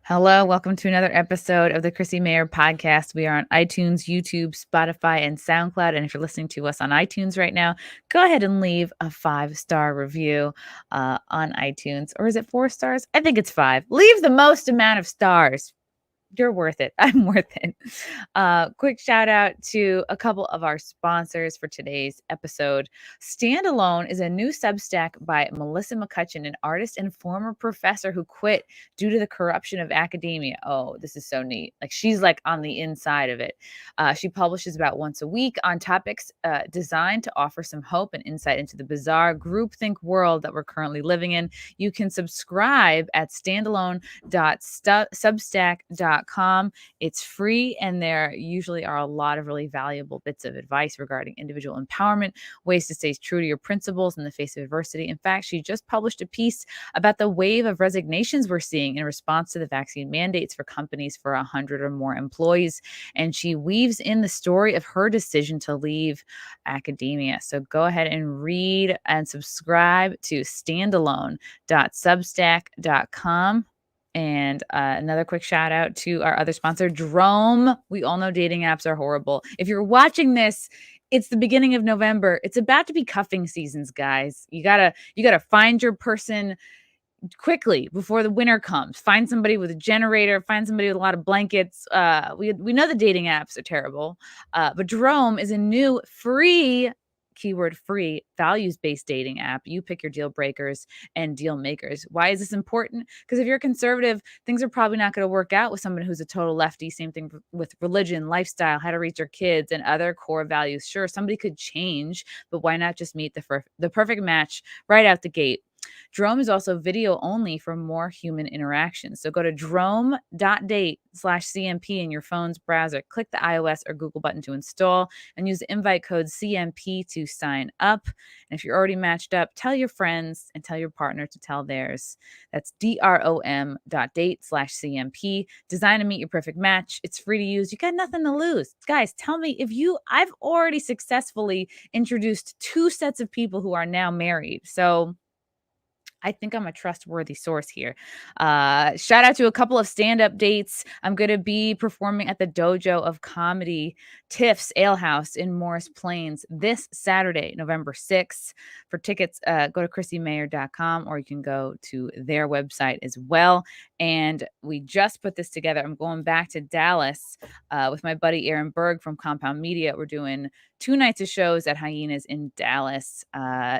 Hello, welcome to another episode of the Chrissie Mayr podcast. We are on iTunes, YouTube, Spotify, and SoundCloud. And if you're listening to us on iTunes right now, go ahead and leave a 5-star review on iTunes. Or is it 4 stars? I think it's 5. Leave the most amount of stars. You're worth it. I'm worth it. Quick shout out to a couple of our sponsors for today's episode. Standalone is a new Substack by Melissa McCutcheon, an artist and former professor who quit due to the corruption of academia. Oh, this is so neat. Like she's like on the inside of it. She publishes about once a week on topics designed to offer some hope and insight into the bizarre groupthink world that we're currently living in. You can subscribe at standalone.substack.com. It's free, and there usually are a lot of really valuable bits of advice regarding individual empowerment, ways to stay true to your principles in the face of adversity. In fact, she just published a piece about the wave of resignations we're seeing in response to the vaccine mandates for companies for 100 or more employees, and she weaves in the story of her decision to leave academia. So go ahead and read and subscribe to standalone.substack.com. And another quick shout out to our other sponsor, Drome. We all know dating apps are horrible. If you're watching this, it's the beginning of November. It's about to be cuffing seasons, guys. You gotta find your person quickly before the winter comes. Find somebody with a generator. Find somebody with a lot of blankets. We know the dating apps are terrible, but Drome is a new free, keyword free, values-based dating app. You pick your deal breakers and deal makers. Why is this important? Because if you're a conservative, things are probably not going to work out with someone who's a total lefty. Same thing with religion, lifestyle, how to reach your kids, and other core values. Sure, somebody could change, but why not just meet the perfect match right out the gate? Drome is also video only for more human interaction. So go to drome.date/CMP in your phone's browser. Click the iOS or Google button to install and use the invite code CMP to sign up. And if you're already matched up, tell your friends and tell your partner to tell theirs. That's DROM.date/CMP. Designed to meet your perfect match. It's free to use. You got nothing to lose. Guys, tell me I've already successfully introduced 2 sets of people who are now married. So I think I'm a trustworthy source here. Shout out to a couple of stand-up dates. I'm going to be performing at the Dojo of Comedy, Tiff's Ale House in Morris Plains this Saturday, November 6th. For tickets, go to ChrissieMayr.com, or you can go to their website as well. And we just put this together. I'm going back to Dallas with my buddy Aaron Berg from Compound Media. We're doing 2 nights of shows at Hyenas in Dallas,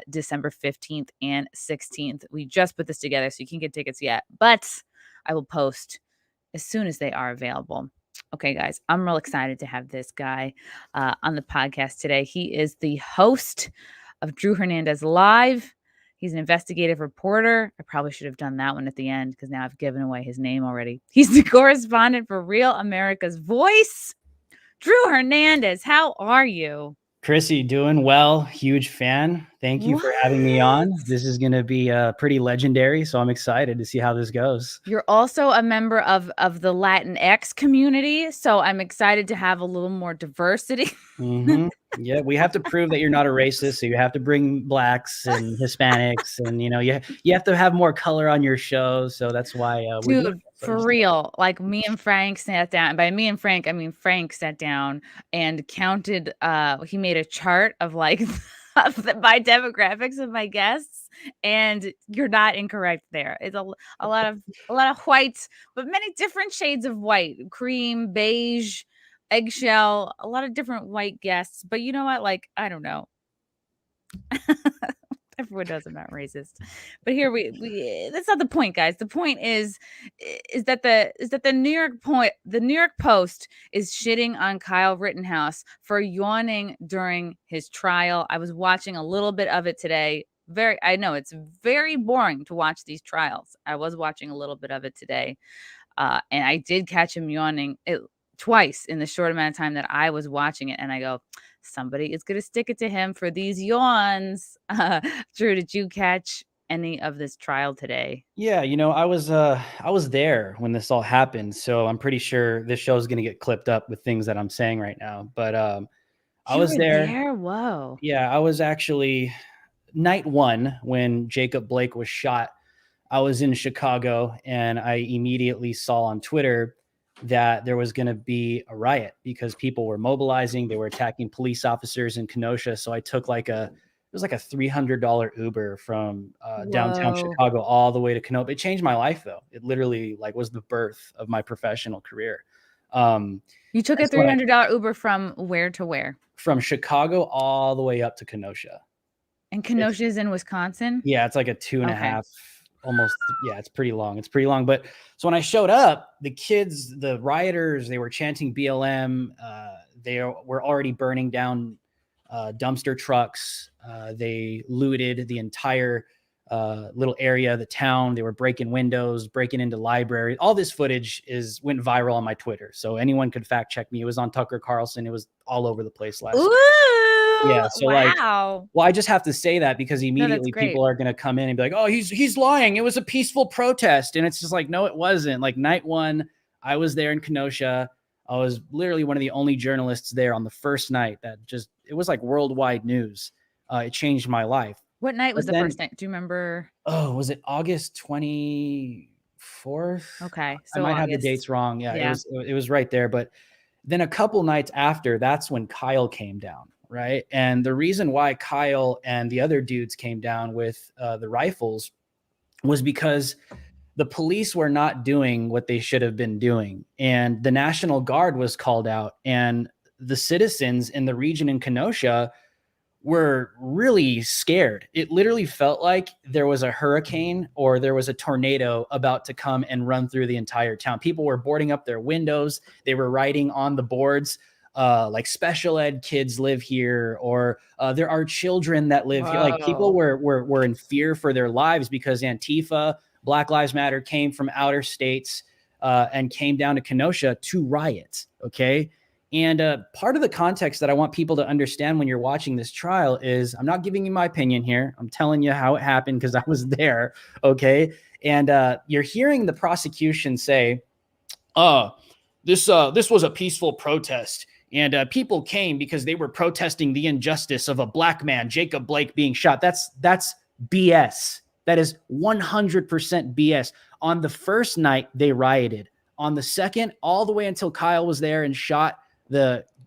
December 15th and 16th. We just put this together, so you can't get tickets yet, but I will post as soon as they are available. Okay, guys, I'm real excited to have this guy on the podcast today. He is the host of Drew Hernandez Live. He's an investigative reporter. I probably should have done that one at the end because now I've given away his name already. He's the correspondent for Real America's Voice. Drew Hernandez, how are you? Chrissy, doing well. Huge fan. Thank you for having me on. This is going to be pretty legendary, so I'm excited to see how this goes. You're also a member of the Latinx community, so I'm excited to have a little more diversity. Mm-hmm. Yeah, we have to prove that you're not a racist, so you have to bring blacks and Hispanics, and you have to have more color on your show. So that's why we're doing Dude, for real. Like me and Frank sat down. By me and Frank, I mean Frank sat down and counted. He made a chart of like by demographics of my guests, and you're not incorrect there. It's a lot of whites, but many different shades of white: cream, beige, eggshell, a lot of different white guests. But you know what? Like, I don't know. Everyone knows I'm not racist, but here we that's not the point, guys. The point is that the New York Post is shitting on Kyle Rittenhouse for yawning during his trial. I was watching a little bit of it today. I know it's very boring to watch these trials. I was watching a little bit of it today, and I did catch him yawning twice in the short amount of time that I was watching it, and I go, somebody is going to stick it to him for these yawns. Drew, did you catch any of this trial today? Yeah, I was there when this all happened, so I'm pretty sure this show is going to get clipped up with things that I'm saying right now. But I was there. Whoa. Yeah, I was actually night 1 when Jacob Blake was shot I was in Chicago and I immediately saw on Twitter that there was going to be a riot because people were mobilizing. They were attacking police officers in Kenosha. So I took it was like a $300 Uber from downtown Chicago all the way to Kenosha. It changed my life though. It literally was the birth of my professional career. You took a $300 Uber from where to where? From Chicago all the way up to Kenosha. And Kenosha is in Wisconsin? Yeah, it's like a 2.5 almost. Yeah, it's pretty long. But so when I showed up, the kids, the rioters, they were chanting BLM. They were already burning down dumpster trucks. They looted the entire little area of the town. They were breaking windows, breaking into libraries. All this footage went viral on my Twitter. So anyone could fact check me. It was on Tucker Carlson. It was all over the place last week. Yeah. So wow. I just have to say that because immediately people are going to come in and be like, oh, he's lying. It was a peaceful protest. And it's just like, no, it wasn't. Like night one, I was there in Kenosha. I was literally one of the only journalists there on the first night it was like worldwide news. It changed my life. What night was the first night? Do you remember? Oh, was it August 24th? Okay. So I might have the dates wrong. Yeah. It was right there. But then a couple nights after, that's when Kyle came down. Right. And the reason why Kyle and the other dudes came down with the rifles was because the police were not doing what they should have been doing. And the National Guard was called out. And the citizens in the region in Kenosha were really scared. It literally felt like there was a hurricane or there was a tornado about to come and run through the entire town. People were boarding up their windows. They were writing on the boards, like special ed kids live here, or there are children that live here. Like people were in fear for their lives because Antifa, Black Lives Matter came from outer states and came down to Kenosha to riot. Okay. And part of the context that I want people to understand when you're watching this trial is I'm not giving you my opinion here. I'm telling you how it happened because I was there. Okay. And you're hearing the prosecution say, this was a peaceful protest. And people came because they were protesting the injustice of a black man, Jacob Blake, being shot. That's BS. That is 100% BS. On the first night, they rioted. On the second, all the way until Kyle was there and shot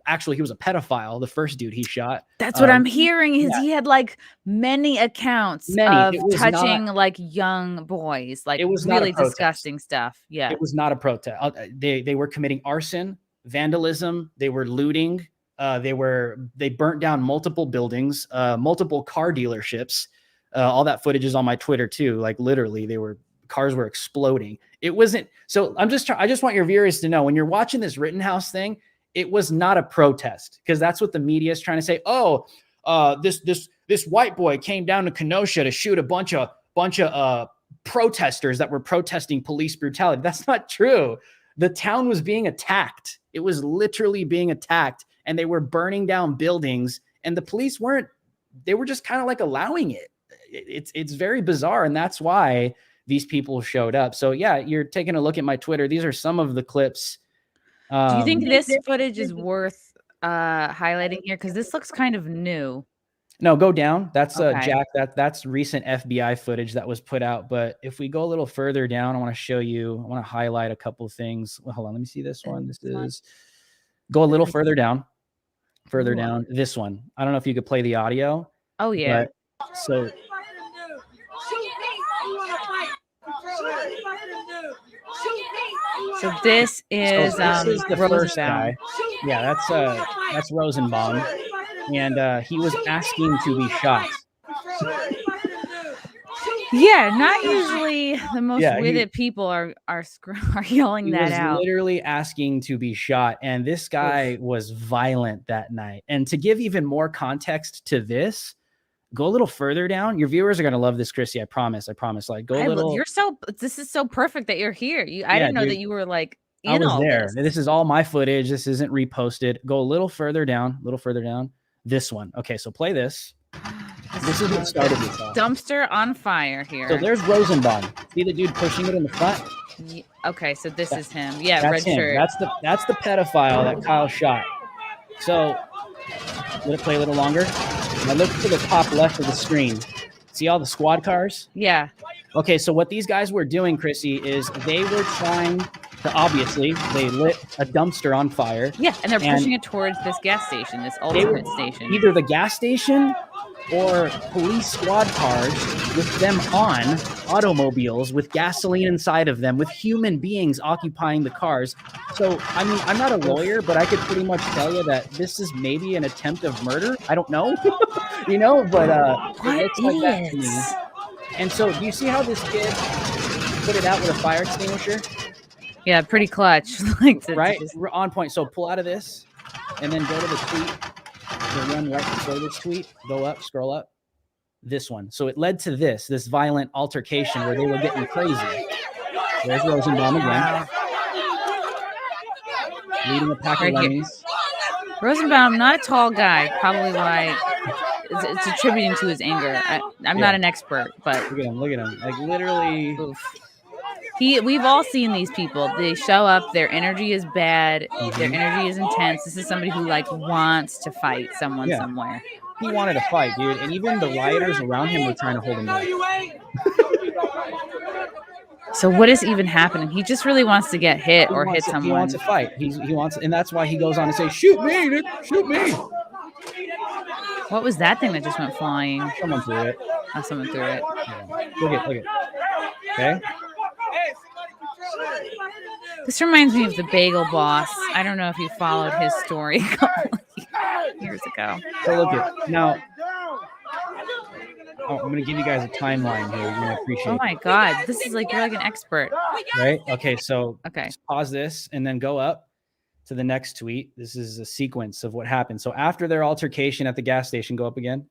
actually, he was a pedophile, the first dude he shot. That's what I'm hearing. He had like many accounts of touching like young boys. Like it was really disgusting stuff. Yeah. It was not a protest. They were committing arson, vandalism. They were looting. They burnt down multiple buildings, multiple car dealerships. All that footage is on my Twitter too. Like literally cars were exploding. It wasn't. So I just want your viewers to know when you're watching this Rittenhouse thing, it was not a protest because that's what the media is trying to say. Oh, this white boy came down to Kenosha to shoot a bunch of protesters that were protesting police brutality. That's not true. The town was being attacked. It was literally being attacked, and they were burning down buildings, and the police weren't. They were just kind of like allowing it. It's very bizarre, and that's why these people showed up. So yeah, you're taking a look at my Twitter. These are some of the clips. Do you think this footage is worth highlighting here? Because this looks kind of new. No, go down. That's Jack. That's recent FBI footage that was put out. But if we go a little further down, I want to highlight a couple of things. Well, hold on. Let me see this one. Go a little further down. Down. This one. I don't know if you could play the audio. Oh yeah. So this is the first guy. Yeah, that's Rosenbaum, and he was asking to be shot. Yeah, not usually the most witted people are yelling that out. He was literally asking to be shot, and this guy was violent that night. And to give even more context to this, go a little further down. Your viewers are going to love this, Chrissy. I promise. Like, go a little. This is so perfect that you're here. I didn't know that you were like in I was all there. This is all my footage. This isn't reposted. Go a little further down. This one. Okay, so play this. This is what started this off. Dumpster on fire here. So there's Rosenbaum. See the dude pushing it in the front? Okay, so this is him. Yeah, that's red shirt. That's the pedophile that Kyle shot. So let it play a little longer. Now look to the top left of the screen. See all the squad cars? Yeah. Okay, so what these guys were doing, Chrissy, is they were trying to, obviously, they lit a dumpster on fire. Yeah, and they're pushing it towards this gas station, this ultimate station. Either the gas station or police squad cars with them on automobiles with gasoline inside of them, with human beings occupying the cars. So, I mean, I'm not a lawyer, but I could pretty much tell you that this is maybe an attempt of murder. I don't know, you know, but it looks like that to me. And so, do you see how this kid put it out with a fire extinguisher? Yeah, pretty clutch. Like right? On point. So pull out of this and then go to the tweet. The one right before this tweet. Go up, scroll up. This one. So it led to this violent altercation where they were getting crazy. There's Rosenbaum again. Leading a pack of lemmings. Rosenbaum, not a tall guy. Probably why it's attributing to his anger. I'm not an expert, but look at him. Look at him. Like literally. Oof. We've all seen these people. They show up. Their energy is bad. Their energy is intense. This is somebody who like wants to fight someone somewhere. He wanted to fight, dude. And even the rioters around him were trying to hold him back. So what is even happening? He just really wants to get hit or hit someone. He wants to fight. He wants, and that's why he goes on to say, "Shoot me, dude. Shoot me." What was that thing that just went flying? Someone threw it. Oh, someone threw it. Yeah. Look at. Okay. This reminds me of the Bagel Boss. I don't know if you followed his story years ago. So look at now. I'm going to give you guys a timeline here. You're going to appreciate. Oh my God, this is like you're like an expert, right? Okay, so pause this and then go up to the next tweet. This is a sequence of what happened. So after their altercation at the gas station, go up again.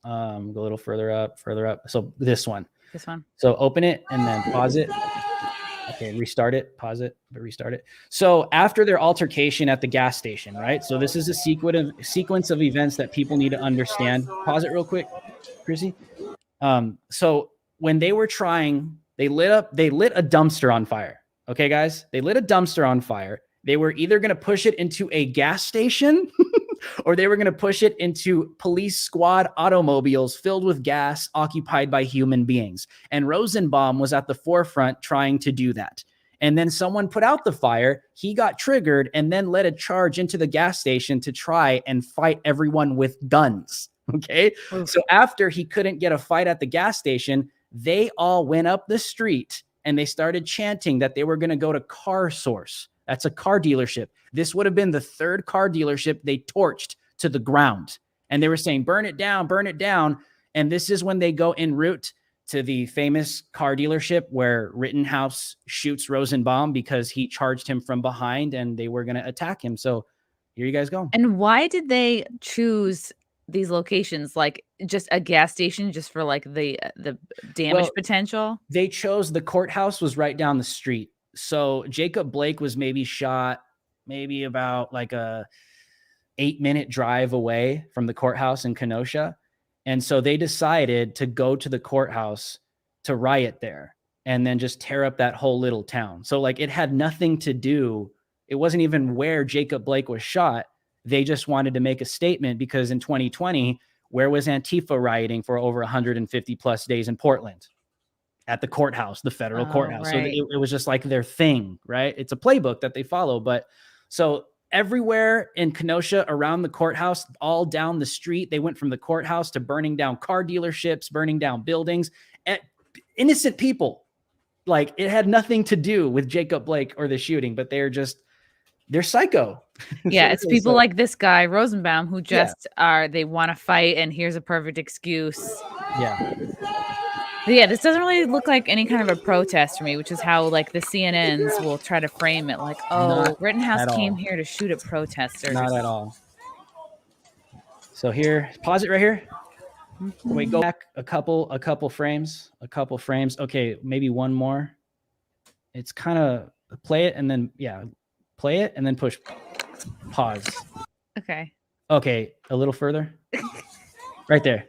Go a little further up. So this one. So open it and then pause it. Okay, restart it, pause it, but restart it. So after their altercation at the gas station, right? So this is a sequence of events that people need to understand. Pause it real quick, Chrissy. So when they were trying, they lit a dumpster on fire. Okay, guys, they lit a dumpster on fire. They were either going to push it into a gas station or they were going to push it into police squad automobiles filled with gas occupied by human beings. And Rosenbaum was at the forefront trying to do that. And then someone put out the fire. He got triggered and then led a charge into the gas station to try and fight everyone with guns. Okay. So after he couldn't get a fight at the gas station, they all went up the street and they started chanting that they were going to go to Car Source. That's a car dealership. This would have been the third car dealership they torched to the ground. And they were saying, burn it down, burn it down. And this is when they go en route to the famous car dealership where Rittenhouse shoots Rosenbaum because he charged him from behind and they were going to attack him. So here you guys go. And why did they choose these locations, like just a gas station, just for like the damage potential? They chose the courthouse was right down the street. So Jacob Blake was maybe shot about like a 8-minute drive away from the courthouse in Kenosha. And so they decided to go to the courthouse to riot there and then just tear up that whole little town. So like it had nothing to do. It wasn't even where Jacob Blake was shot. They just wanted to make a statement because in 2020, where was Antifa rioting for over 150 plus days in Portland? At the courthouse, the federal courthouse. Right. So it was just like their thing, right? It's a playbook that they follow. But so everywhere in Kenosha around the courthouse, all down the street, they went from the courthouse to burning down car dealerships, burning down buildings, and innocent people. Like it had nothing to do with Jacob Blake or the shooting, but they're psycho. Yeah, it's people like this guy, Rosenbaum, who just they want to fight, and here's a perfect excuse. Yeah. But yeah, this doesn't really look like any kind of a protest to me, which is how like the CNNs will try to frame it like, oh, Rittenhouse came here to shoot at protesters. Not at all. So here, pause it right here. Wait, go back a couple frames. Okay, maybe one more. It's kind of play it and then play it and then push pause. Okay, a little further. Right there.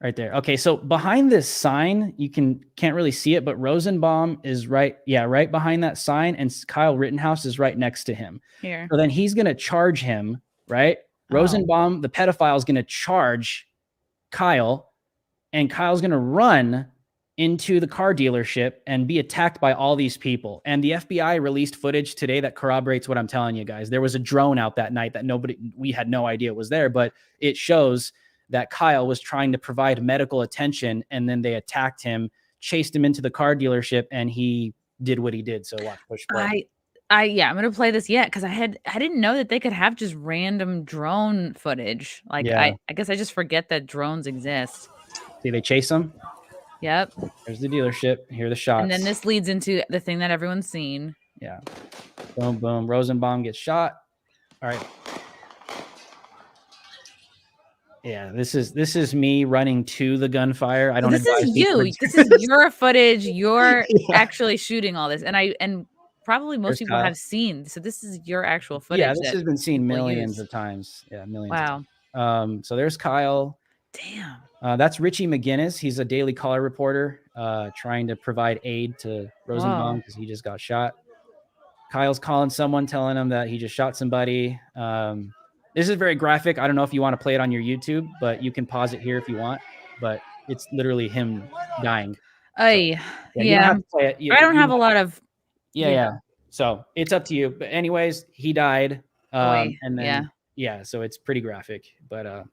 Okay, so behind this sign, you can't really see it, but Rosenbaum is right behind that sign, and Kyle Rittenhouse is right next to him. Here. So then he's gonna charge him, right? Rosenbaum, the pedophile, is gonna charge Kyle, and Kyle's going to run into the car dealership and be attacked by all these people. And the FBI released footage today that corroborates what I'm telling you guys. There was a drone out that night that we had no idea was there, but it shows that Kyle was trying to provide medical attention, and then they attacked him, chased him into the car dealership, and he did what he did. So watch, push play. I'm gonna play this yet because I didn't know that they could have just random drone footage. Like I guess I just forget that drones exist. See, they chase him. Yep. There's the dealership. Here are the shots. And then this leads into the thing that everyone's seen. Yeah. Boom, boom. Rosenbaum gets shot. All right. Yeah, this is me running to the gunfire. I don't. This is you. This is your footage. You're actually shooting all this, and probably most people have seen. So this is your actual footage. Yeah, this has been seen millions of times. Yeah, millions. Wow. So there's Kyle. Damn. That's Richie McInnes. He's a Daily Caller reporter trying to provide aid to Rosenbaum because he just got shot. Kyle's calling someone, telling him that he just shot somebody. This is very graphic. I don't know if you want to play it on your YouTube, but you can pause it here if you want. But it's literally him dying. Yeah. I don't have a lot of. Yeah. So it's up to you. But anyways, he died. And then so it's pretty graphic. But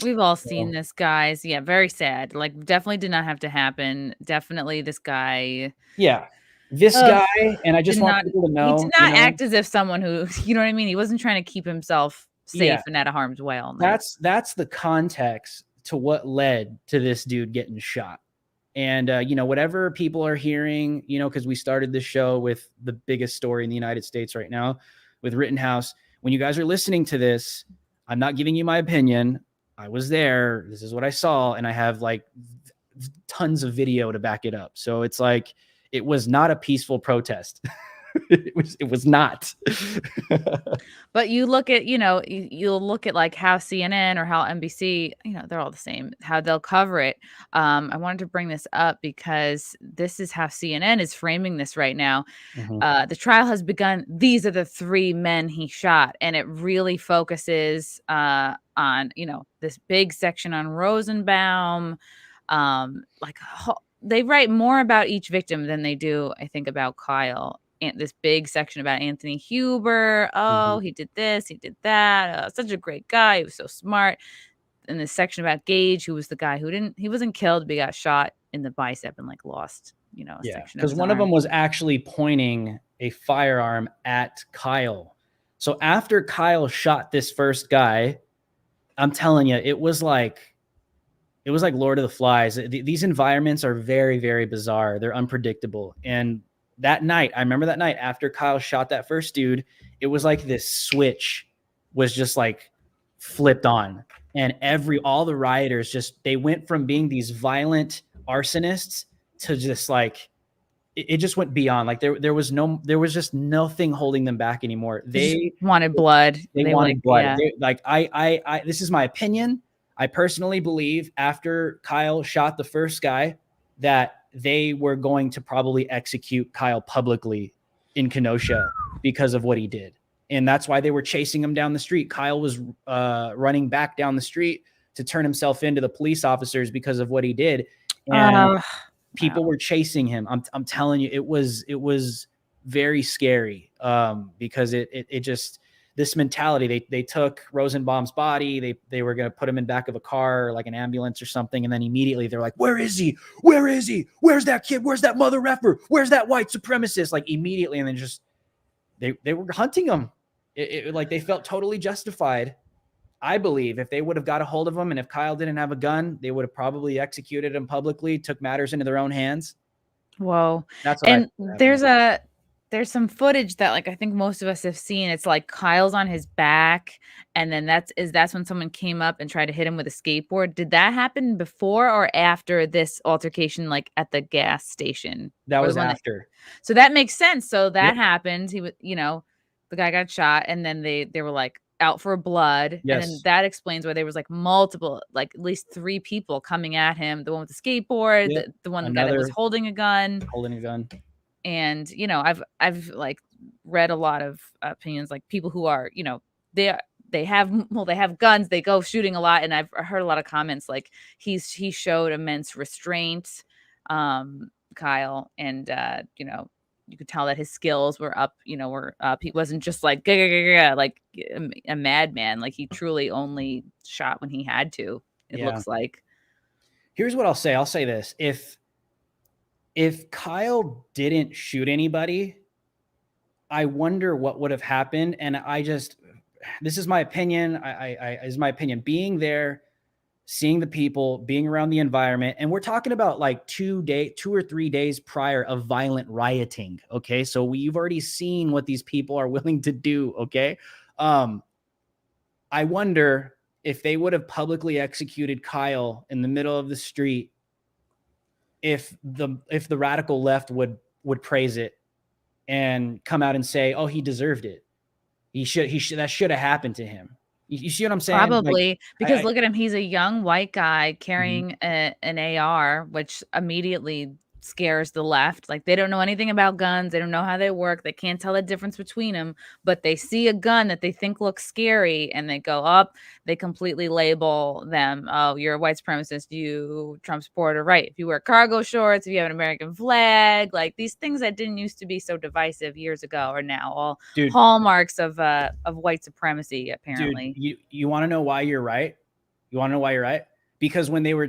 we've all seen this, guys. Yeah, very sad. Like, definitely did not have to happen. Definitely this guy. Yeah. This guy, and I just want people to know. He did not act as if someone who, you know what I mean? He wasn't trying to keep himself safe and out of harm's way all night. That's the context to what led to this dude getting shot. And, whatever people are hearing, because we started this show with the biggest story in the United States right now with Rittenhouse. When you guys are listening to this, I'm not giving you my opinion. I was there. This is what I saw. And I have like tons of video to back it up. So it's like, it was not a peaceful protest. It was not. But you look at, you'll look at like how CNN or how NBC, they're all the same, how they'll cover it. I wanted to bring this up because this is how CNN is framing this right now. Mm-hmm. The trial has begun. These are the 3 men he shot. And it really focuses on, this big section on Rosenbaum. They write more about each victim than they do, I think, about Kyle. And this big section about Anthony Huber. He did this, he did that. Such a great guy. He was so smart. And this section about Gage, who was the guy he wasn't killed, but he got shot in the bicep and lost, a section. Because one of them was actually pointing a firearm at Kyle. So after Kyle shot this first guy, I'm telling you, it was like Lord of the Flies. These environments are very, very bizarre. They're unpredictable. And that night, I remember that night after Kyle shot that first dude, it was like this switch was just like flipped on. And all the rioters they went from being these violent arsonists to just like, it just went beyond. Like there was just nothing holding them back anymore. They wanted blood. They wanted blood. Yeah. This is my opinion. I personally believe after Kyle shot the first guy that they were going to probably execute Kyle publicly in Kenosha because of what he did. And that's why they were chasing him down the street. Kyle was running back down the street to turn himself into the police officers because of what he did. And people were chasing him. I'm telling you, it was very scary because it just, this mentality, they took Rosenbaum's body, they were going to put him in back of a car, like an ambulance or something. And then immediately they're like, where is he? Where is he? Where's that kid? Where's that mother effer? Where's that white supremacist? Like immediately. And then just, they were hunting him. They felt totally justified. I believe if they would have got a hold of him and if Kyle didn't have a gun, they would have probably executed him publicly, took matters into their own hands. Whoa. That's what there's some footage that I think most of us have seen. It's like Kyle's on his back, and then that's when someone came up and tried to hit him with a skateboard. Did that happen before or after this altercation, at the gas station? That was after. So that makes sense. So that happened. He was, the guy got shot, and then they were out for blood. Yes. And then that explains why there was multiple, at least 3 people coming at him. The one with the skateboard, the one guy that was holding a gun. And, I've read a lot of opinions, people who are, they have guns, they go shooting a lot, and I've heard a lot of comments like he showed immense restraint, Kyle, and you could tell that his skills were up, were up. He wasn't just like like a madman. Like he truly only shot when he had to. It looks like. Here's what I'll say. I'll say this: if Kyle didn't shoot anybody, I wonder what would have happened. And this is my opinion. Is my opinion. Being there, seeing the people, being around the environment, and we're talking about like 2 or 3 days prior of violent rioting. Okay, so we've already seen what these people are willing to do. Okay, I wonder if they would have publicly executed Kyle in the middle of the street, if the radical left would praise it and come out and say, "Oh, he deserved it. He should that should have happened to him." You see what I'm saying? Probably, because look at him. He's a young white guy carrying an AR, which immediately scares the left. Like they don't know anything about guns. They don't know how they work. They can't tell the difference between them, but they see a gun that they think looks scary and they go up. They completely label them. Oh, you're a white supremacist. You Trump supporter, right? If you wear cargo shorts, if you have an American flag, like these things that didn't used to be so divisive years ago are now all hallmarks of white supremacy, apparently. Dude, you want to know why you're right? You want to know why you're right? Because when they were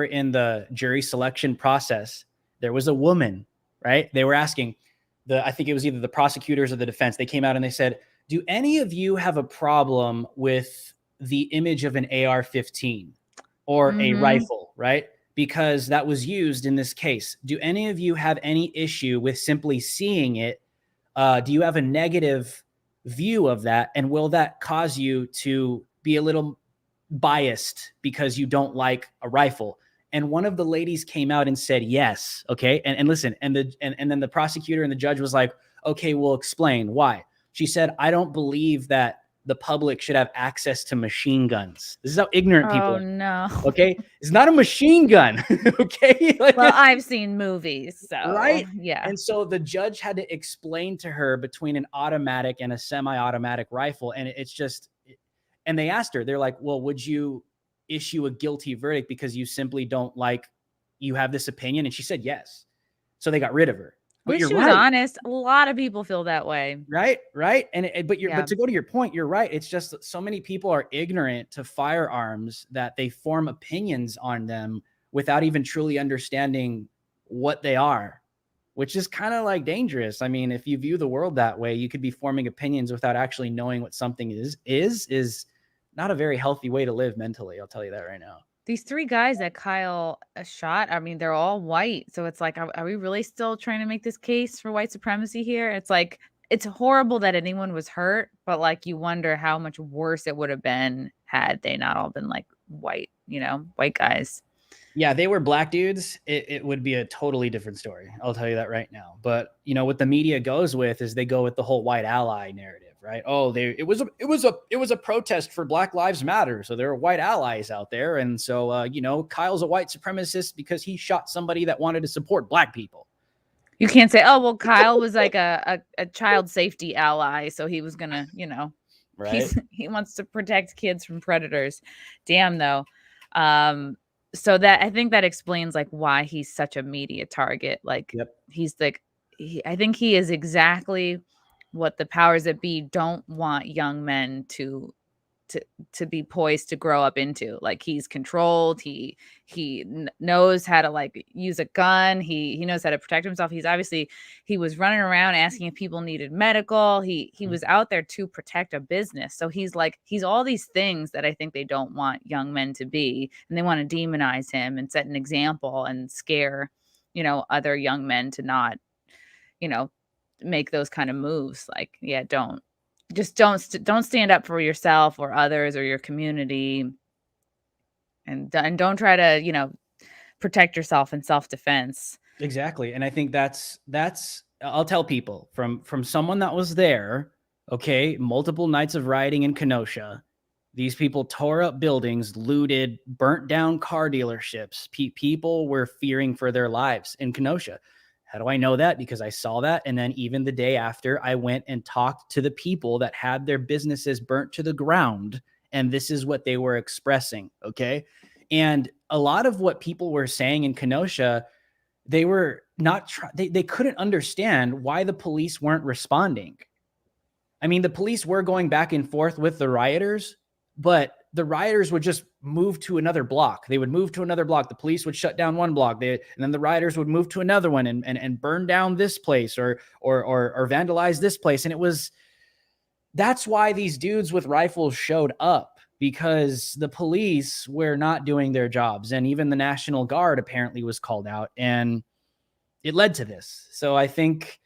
in the jury selection process, there was a woman, right? They were asking I think it was either the prosecutors or the defense. They came out and they said, "Do any of you have a problem with the image of an AR-15 or a rifle, right? Because that was used in this case. Do any of you have any issue with simply seeing it? Do you have a negative view of that? And will that cause you to be a little biased because you don't like a rifle?" And one of the ladies came out and said yes. Okay, and listen, and then the prosecutor and the judge was like, "Okay, we'll explain why." She said, "I don't believe that the public should have access to machine guns." This is how ignorant people are. Oh no. Okay, it's not a machine gun. Okay, well, I've seen movies, so right, yeah. And so the judge had to explain to her between an automatic and a semi-automatic rifle, and it's just. And they asked her, they're like, "Well, would you issue a guilty verdict because you simply don't like, you have this opinion?" And she said yes. So they got rid of her. But she was honest. A lot of people feel that way. Right. But to go to your point, you're right. It's just that so many people are ignorant to firearms that they form opinions on them without even truly understanding what they are, which is kind of like dangerous. I mean, if you view the world that way, you could be forming opinions without actually knowing what something is not a very healthy way to live mentally. I'll tell you that right now. These 3 guys that Kyle shot, I mean, they're all white. So it's like, are we really still trying to make this case for white supremacy here? It's like, it's horrible that anyone was hurt, but like, you wonder how much worse it would have been had they not all been like white, white guys. Yeah, they were black dudes. It would be a totally different story. I'll tell you that right now. But what the media goes with is they go with the whole white ally narrative, right? Oh, it was a protest for Black Lives Matter, so there are white allies out there, and so Kyle's a white supremacist because he shot somebody that wanted to support black people. You can't say, "Oh, well, Kyle was like a child safety ally, so he was gonna, right? He wants to protect kids from predators." Damn, though. So that I think that explains like why he's such a media target. Like he's like, I think he is exactly what the powers that be don't want young men to be poised to grow up into. Like he's controlled. He knows how to like use a gun. He knows how to protect himself. He was running around asking if people needed medical. He was out there to protect a business. So he's all these things that I think they don't want young men to be, and they want to demonize him and set an example and scare, other young men to not, make those kind of moves. Like, yeah, don't stand up for yourself or others or your community, and don't try to protect yourself in self-defense. Exactly. And I think that's I'll tell people from someone that was there, okay, multiple nights of rioting in Kenosha. These people tore up buildings, looted, burnt down car dealerships. People were fearing for their lives in Kenosha. How do I know that? Because I saw that. And then even the day after, I went and talked to the people that had their businesses burnt to the ground. And this is what they were expressing. Okay. And a lot of what people were saying in Kenosha, they were not, they couldn't understand why the police weren't responding. I mean, the police were going back and forth with the rioters, but the rioters would just move to another block. They would move to another block. The police would shut down one block. And then the rioters would move to another one and burn down this place or vandalize this place. And that's why these dudes with rifles showed up, because the police were not doing their jobs. And even the National Guard apparently was called out, and it led to this. So I think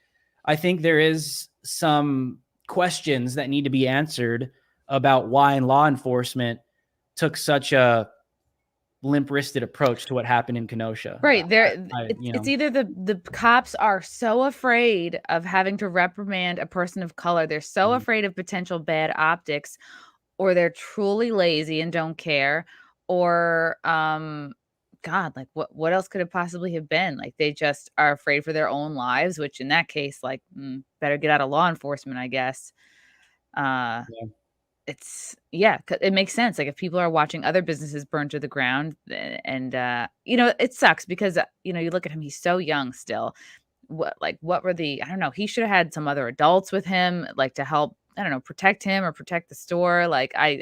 there is some questions that need to be answered about why law enforcement took such a limp-wristed approach to what happened in Kenosha. Right. It's either the cops are so afraid of having to reprimand a person of color, they're so afraid of potential bad optics, or they're truly lazy and don't care, or God, like what else could it possibly have been? Like they just are afraid for their own lives, which in that case, like better get out of law enforcement, I guess. It makes sense. Like if people are watching other businesses burn to the ground, and it sucks because you look at him, he's so young still. What were I don't know, he should have had some other adults with him, like to help, I don't know, protect him or protect the store. Like I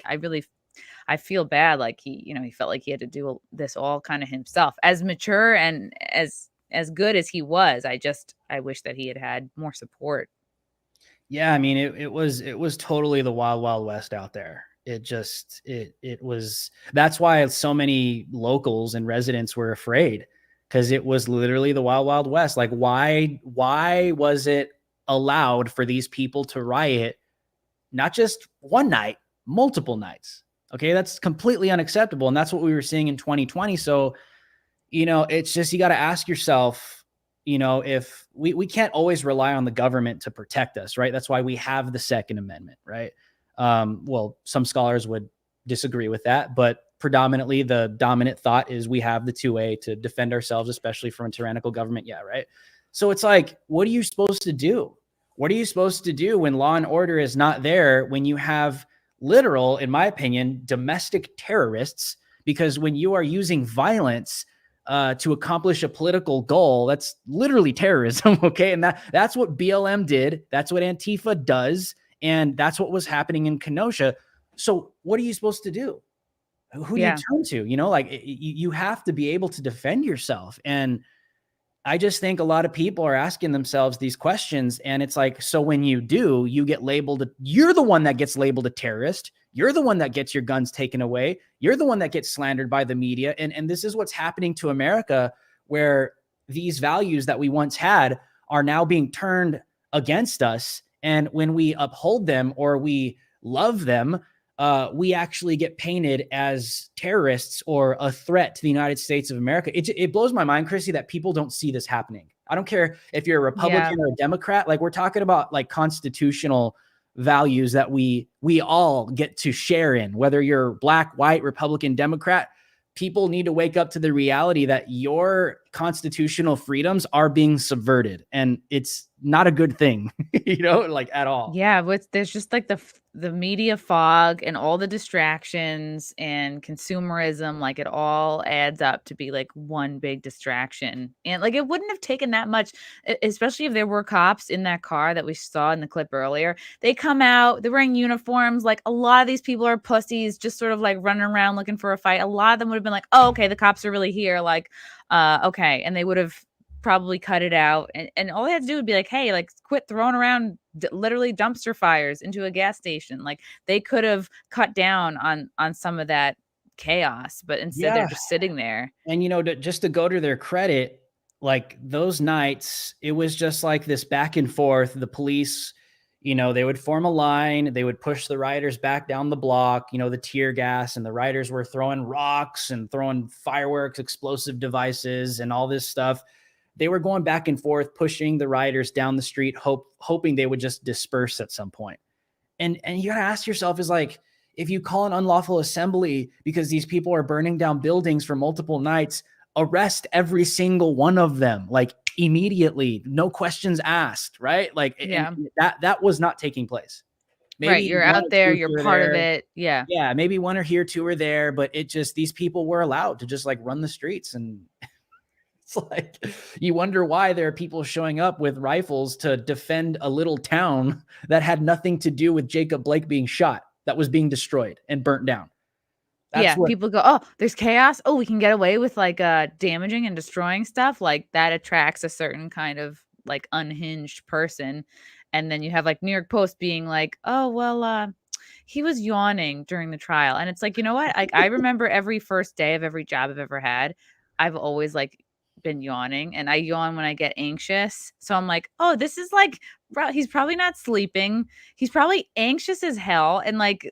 feel bad. Like he felt like he had to do this all kind of himself. As mature and as good as he was, I wish that he had more support. Yeah, I mean, it was totally the wild, wild west out there. It was, that's why so many locals and residents were afraid, because it was literally the wild, wild west. Like, why was it allowed for these people to riot, not just one night, multiple nights? Okay, that's completely unacceptable. And that's what we were seeing in 2020. So, it's just, you got to ask yourself, if we can't always rely on the government to protect us, right? That's why we have the Second Amendment, right? Well, some scholars would disagree with that, but predominantly the dominant thought is we have the 2A to defend ourselves, especially from a tyrannical government. Yeah, right. So it's like, what are you supposed to do? What are you supposed to do when law and order is not there, when you have literal, in my opinion, domestic terrorists? Because when you are using violence to accomplish a political goal, that's literally terrorism. Okay. And that's what BLM did. That's what Antifa does. And that's what was happening in Kenosha. So what are you supposed to do? Who do you turn to? You have to be able to defend yourself. And I just think a lot of people are asking themselves these questions. And it's like, so when you do, you get labeled, you're the one that gets labeled a terrorist. You're the one that gets your guns taken away. You're the one that gets slandered by the media. And this is what's happening to America, where these values that we once had are now being turned against us. And when we uphold them or we love them, we actually get painted as terrorists or a threat to the United States of America. It blows my mind, Chrissy, that people don't see this happening. I don't care if you're a Republican or a Democrat. Like, we're talking about like constitutional values that we all get to share in, whether you're black, white, Republican, Democrat. People need to wake up to the reality that your constitutional freedoms are being subverted, and it's not a good thing, like at all. Yeah, there's just like the media fog and all the distractions and consumerism, like it all adds up to be like one big distraction. And like it wouldn't have taken that much, especially if there were cops in that car that we saw in the clip earlier. They come out, they're wearing uniforms. Like a lot of these people are pussies, just sort of like running around looking for a fight. A lot of them would have been like, oh, okay, the cops are really here. Like, okay. And they would have probably cut it out, and all they had to do would be like, hey, like quit throwing around literally dumpster fires into a gas station. Like they could have cut down on some of that chaos, but instead they're just sitting there. And just to go to their credit, like those nights, it was just like this back and forth. The police, they would form a line, they would push the rioters back down the block, the tear gas, and the rioters were throwing rocks and throwing fireworks, explosive devices, and all this stuff. They were going back and forth, pushing the rioters down the street, hoping they would just disperse at some point. And you got to ask yourself, is like, if you call an unlawful assembly because these people are burning down buildings for multiple nights, arrest every single one of them. Like, immediately, no questions asked, right? Like, and that was not taking place. Maybe right, you're out there, you're part of it. Yeah. Yeah, maybe one or here, two are there, but it just, these people were allowed to just like run the streets. And it's like, you wonder why there are people showing up with rifles to defend a little town that had nothing to do with Jacob Blake being shot, that was being destroyed and burnt down. That's what people go, oh, there's chaos. Oh, we can get away with like damaging and destroying stuff. Like that attracts a certain kind of like unhinged person. And then you have like New York Post being like, oh, well, he was yawning during the trial. And it's like, you know what? I remember every first day of every job I've ever had, I've always like been yawning, and I yawn when I get anxious. So I'm like, oh, this is like, he's probably not sleeping. He's probably anxious as hell. And like,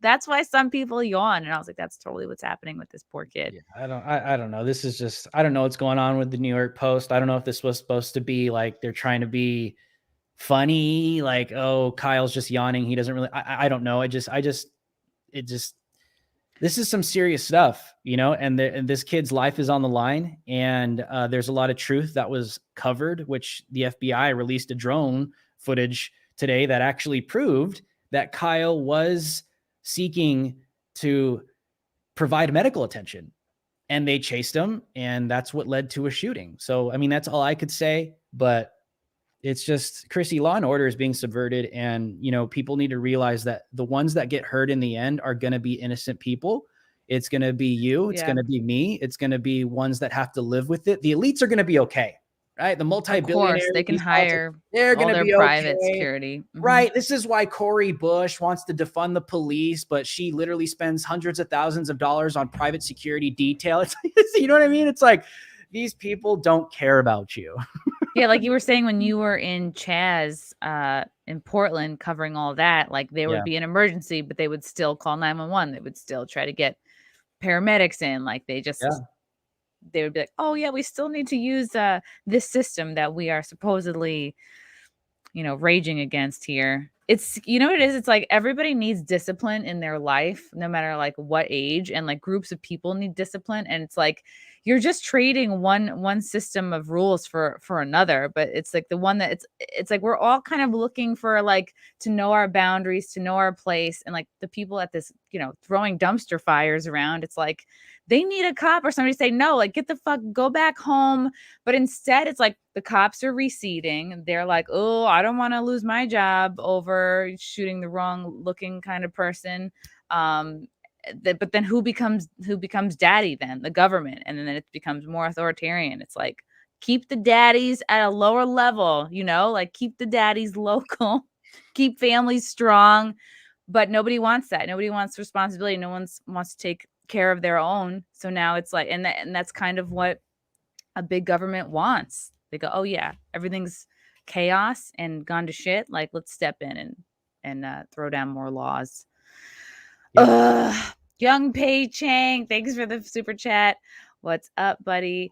that's why some people yawn. And I was like, that's totally what's happening with this poor kid. Yeah, I don't know. This is just, I don't know what's going on with the New York Post. I don't know if this was supposed to be like, they're trying to be funny, like, oh, Kyle's just yawning, he doesn't really, I don't know. This is some serious stuff, you know, and this kid's life is on the line. And there's a lot of truth that was covered, which the FBI released a drone footage today that actually proved that Kyle was seeking to provide medical attention, and they chased him, and that's what led to a shooting. So, I mean, that's all I could say, but it's just, Chrissy, law and order is being subverted. And, you know, people need to realize that the ones that get hurt in the end are going to be innocent people. It's going to be you. It's going to be me. It's going to be ones that have to live with it. The elites are going to be okay, right? The multi-billionaires, they can hire they're going to be private okay. security. Mm-hmm. Right. This is why Cori Bush wants to defund the police, but she literally spends hundreds of thousands of dollars on private security detail. It's, you know what I mean? It's like, these people don't care about you. Yeah, like you were saying when you were in Chaz in Portland covering all that, like there would be an emergency, but they would still call 911. They would still try to get paramedics in. Like they just, they would be like, oh yeah, we still need to use this system that we are supposedly, you know, raging against here. It's, you know what it is? It's like everybody needs discipline in their life, no matter like what age, and like groups of people need discipline. And it's like, you're just trading one system of rules for another, but it's like the one that it's like we're all kind of looking for like to know our boundaries, to know our place. And like the people at this, you know, throwing dumpster fires around, it's like they need a cop or somebody to say, no, like get the fuck, go back home. But instead it's like the cops are receding. They're like, oh, I don't want to lose my job over shooting the wrong looking kind of person. But then who becomes daddy then? The government. And then it becomes more authoritarian. It's like, keep the daddies at a lower level, you know, like keep the daddies local, keep families strong. But nobody wants that. Nobody wants responsibility. No one wants to take care of their own. So now it's like, and that's kind of what a big government wants. They go, oh yeah, everything's chaos and gone to shit. Like, let's step in and throw down more laws. Young Pei Chang, thanks for the super chat. What's up, buddy?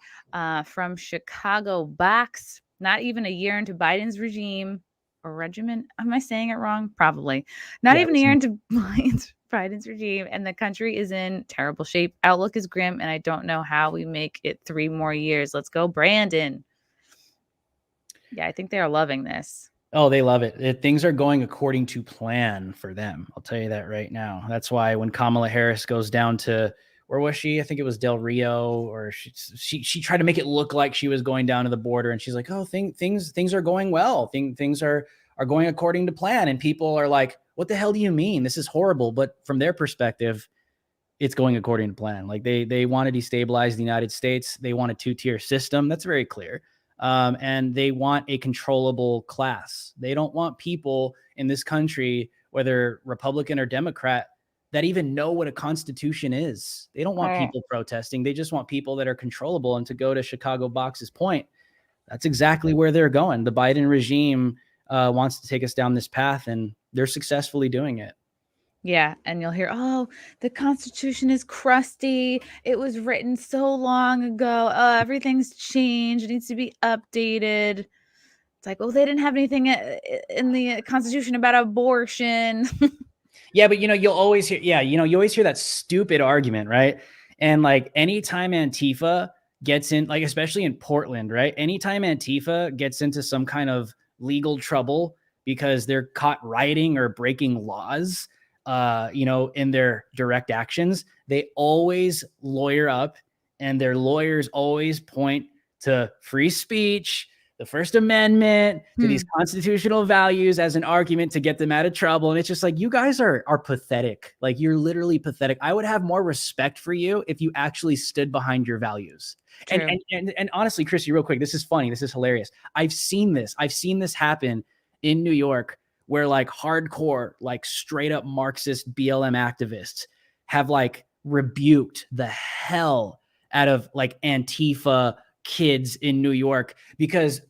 From Chicago Box. Not even a year into Biden's regime or regimen. Am I saying it wrong? Probably. Not even a year into Biden's regime, and the country is in terrible shape. Outlook is grim, and I don't know how we make it 3 more years. Let's go, Brandon. Yeah, I think they are loving this. Oh, they love it. Things are going according to plan for them. I'll tell you that right now. That's why when Kamala Harris goes down to, where was she? I think it was Del Rio, or she tried to make it look like she was going down to the border, and she's like, oh, things are going well. Things are going according to plan. And people are like, what the hell do you mean? This is horrible. But from their perspective, it's going according to plan. Like they want to destabilize the United States. They want a 2-tier system. That's very clear. And they want a controllable class. They don't want people in this country, whether Republican or Democrat, that even know what a constitution is. They don't want people protesting. They just want people that are controllable. And to go to Chicago Box's point, that's exactly where they're going. The Biden regime wants to take us down this path, and they're successfully doing it. Yeah. And you'll hear, oh, the Constitution is crusty. It was written so long ago. Everything's changed. It needs to be updated. It's like, oh, they didn't have anything in the Constitution about abortion. Yeah, but you'll always hear, you always hear that stupid argument, right? And like anytime Antifa gets in, like, especially in Portland, right? Anytime Antifa gets into some kind of legal trouble because they're caught rioting or breaking laws, in their direct actions, they always lawyer up, and their lawyers always point to free speech, the First Amendment, to these constitutional values as an argument to get them out of trouble. And it's just like, you guys are pathetic. Like, you're literally pathetic. I would have more respect for you if you actually stood behind your values. And honestly, Chrissy, real quick, this is funny. This is hilarious. I've seen this happen in New York, where like hardcore, like straight up Marxist BLM activists have like rebuked the hell out of like Antifa kids in New York, because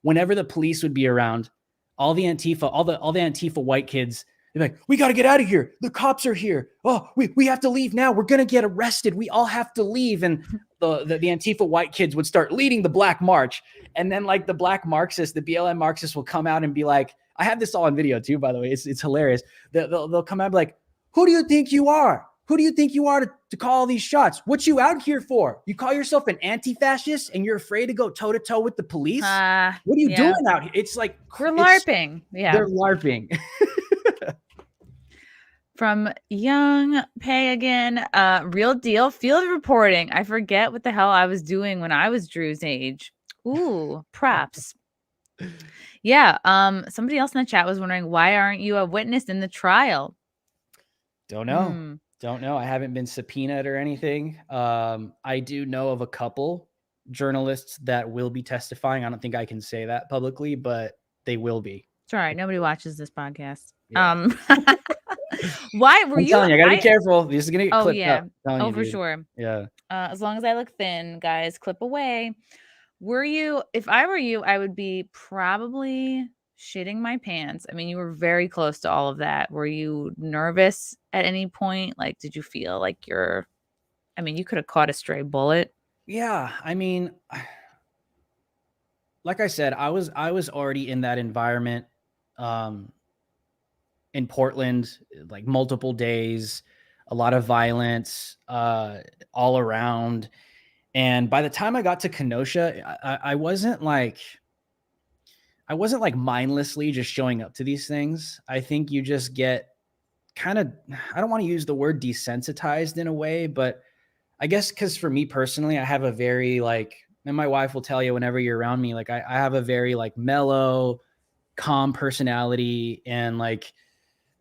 whenever the police would be around, all the Antifa white kids, they're like, we got to get out of here. The cops are here. Oh, we have to leave now. We're going to get arrested. We all have to leave. And the Antifa white kids would start leading the Black March. And then like the Black Marxists, the BLM Marxists will come out and be like, I have this all on video too, by the way. It's hilarious. They'll come out and be like, who do you think you are? Who do you think you are to call all these shots? What you out here for? You call yourself an anti-fascist and you're afraid to go toe-to-toe with the police? What are you doing out here? It's like, we're LARPing. Yeah. They're LARPing. From Young Pay again, real deal field reporting. I forget what the hell I was doing when I was Drew's age. Ooh, props. Yeah. Somebody else in the chat was wondering, why aren't you a witness in the trial? Don't know. Don't know. I haven't been subpoenaed or anything. I do know of a couple journalists that will be testifying. I don't think I can say that publicly, but they will be. It's all right. Nobody watches this podcast. Yeah. Why were you? Telling you, I gotta be careful. This is gonna get clipped up. Oh, for sure. Yeah. As long as I look thin, guys, clip away. Were you? If I were you, I would be probably shitting my pants. I mean, you were very close to all of that. Were you nervous at any point? Like, did you feel like you could have caught a stray bullet? Yeah. I mean, like I said, I was already in that environment in Portland, like multiple days, a lot of violence all around. And by the time I got to Kenosha, I wasn't like mindlessly just showing up to these things. I think you just get kind of, I don't want to use the word desensitized in a way, but I guess because for me personally, I have a very like, and my wife will tell you whenever you're around me, like I have a very like mellow, calm personality. And like,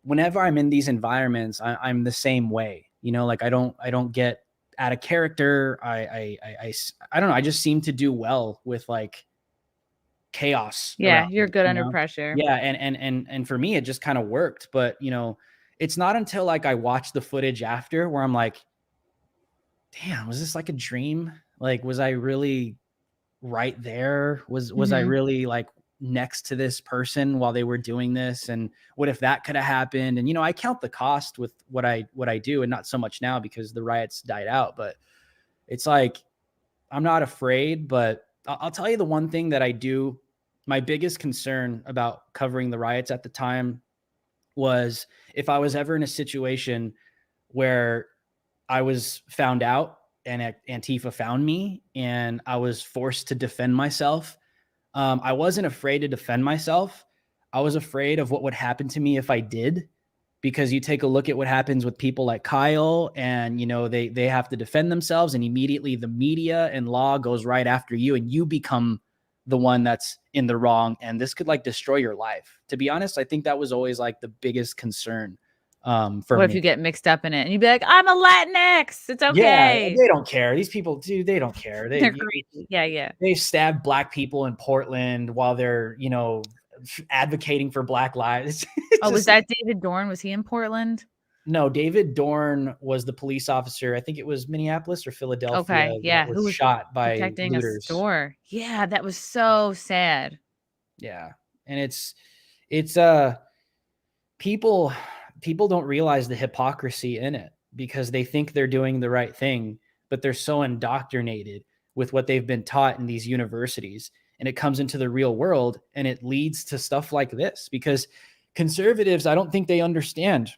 whenever I'm in these environments, I'm the same way, like I don't get out of character. I don't know. I just seem to do well with like chaos. Yeah. You're good under pressure. Yeah. And for me, it just kind of worked, but it's not until like I watch the footage after where I'm like, damn, was this like a dream? Like, was I really right there? Was I really like next to this person while they were doing this? And what if that could have happened? And I count the cost with what I do, and not so much now because the riots died out, but it's like I'm not afraid. But I'll tell you the one thing that I do, my biggest concern about covering the riots at the time was if I was ever in a situation where I was found out and Antifa found me and I was forced to defend myself. I wasn't afraid to defend myself. I was afraid of what would happen to me if I did, because you take a look at what happens with people like Kyle and, they have to defend themselves, and immediately the media and law goes right after you and you become the one that's in the wrong. And this could like destroy your life. To be honest, I think that was always like the biggest concern. For what if you get mixed up in it and you'd be like, I'm a Latinx, it's okay. Yeah, they don't care. These people, dude, they don't care. They're crazy. Yeah. They stab black people in Portland while they're, advocating for Black lives. Was that David Dorn? Was he in Portland? No, David Dorn was the police officer. I think it was Minneapolis or Philadelphia. Okay, yeah, who was shot by protecting looters. A store. Yeah, that was so sad. Yeah, and it's people don't realize the hypocrisy in it because they think they're doing the right thing, but they're so indoctrinated with what they've been taught in these universities, and it comes into the real world and it leads to stuff like this. Because conservatives, I don't think they understand.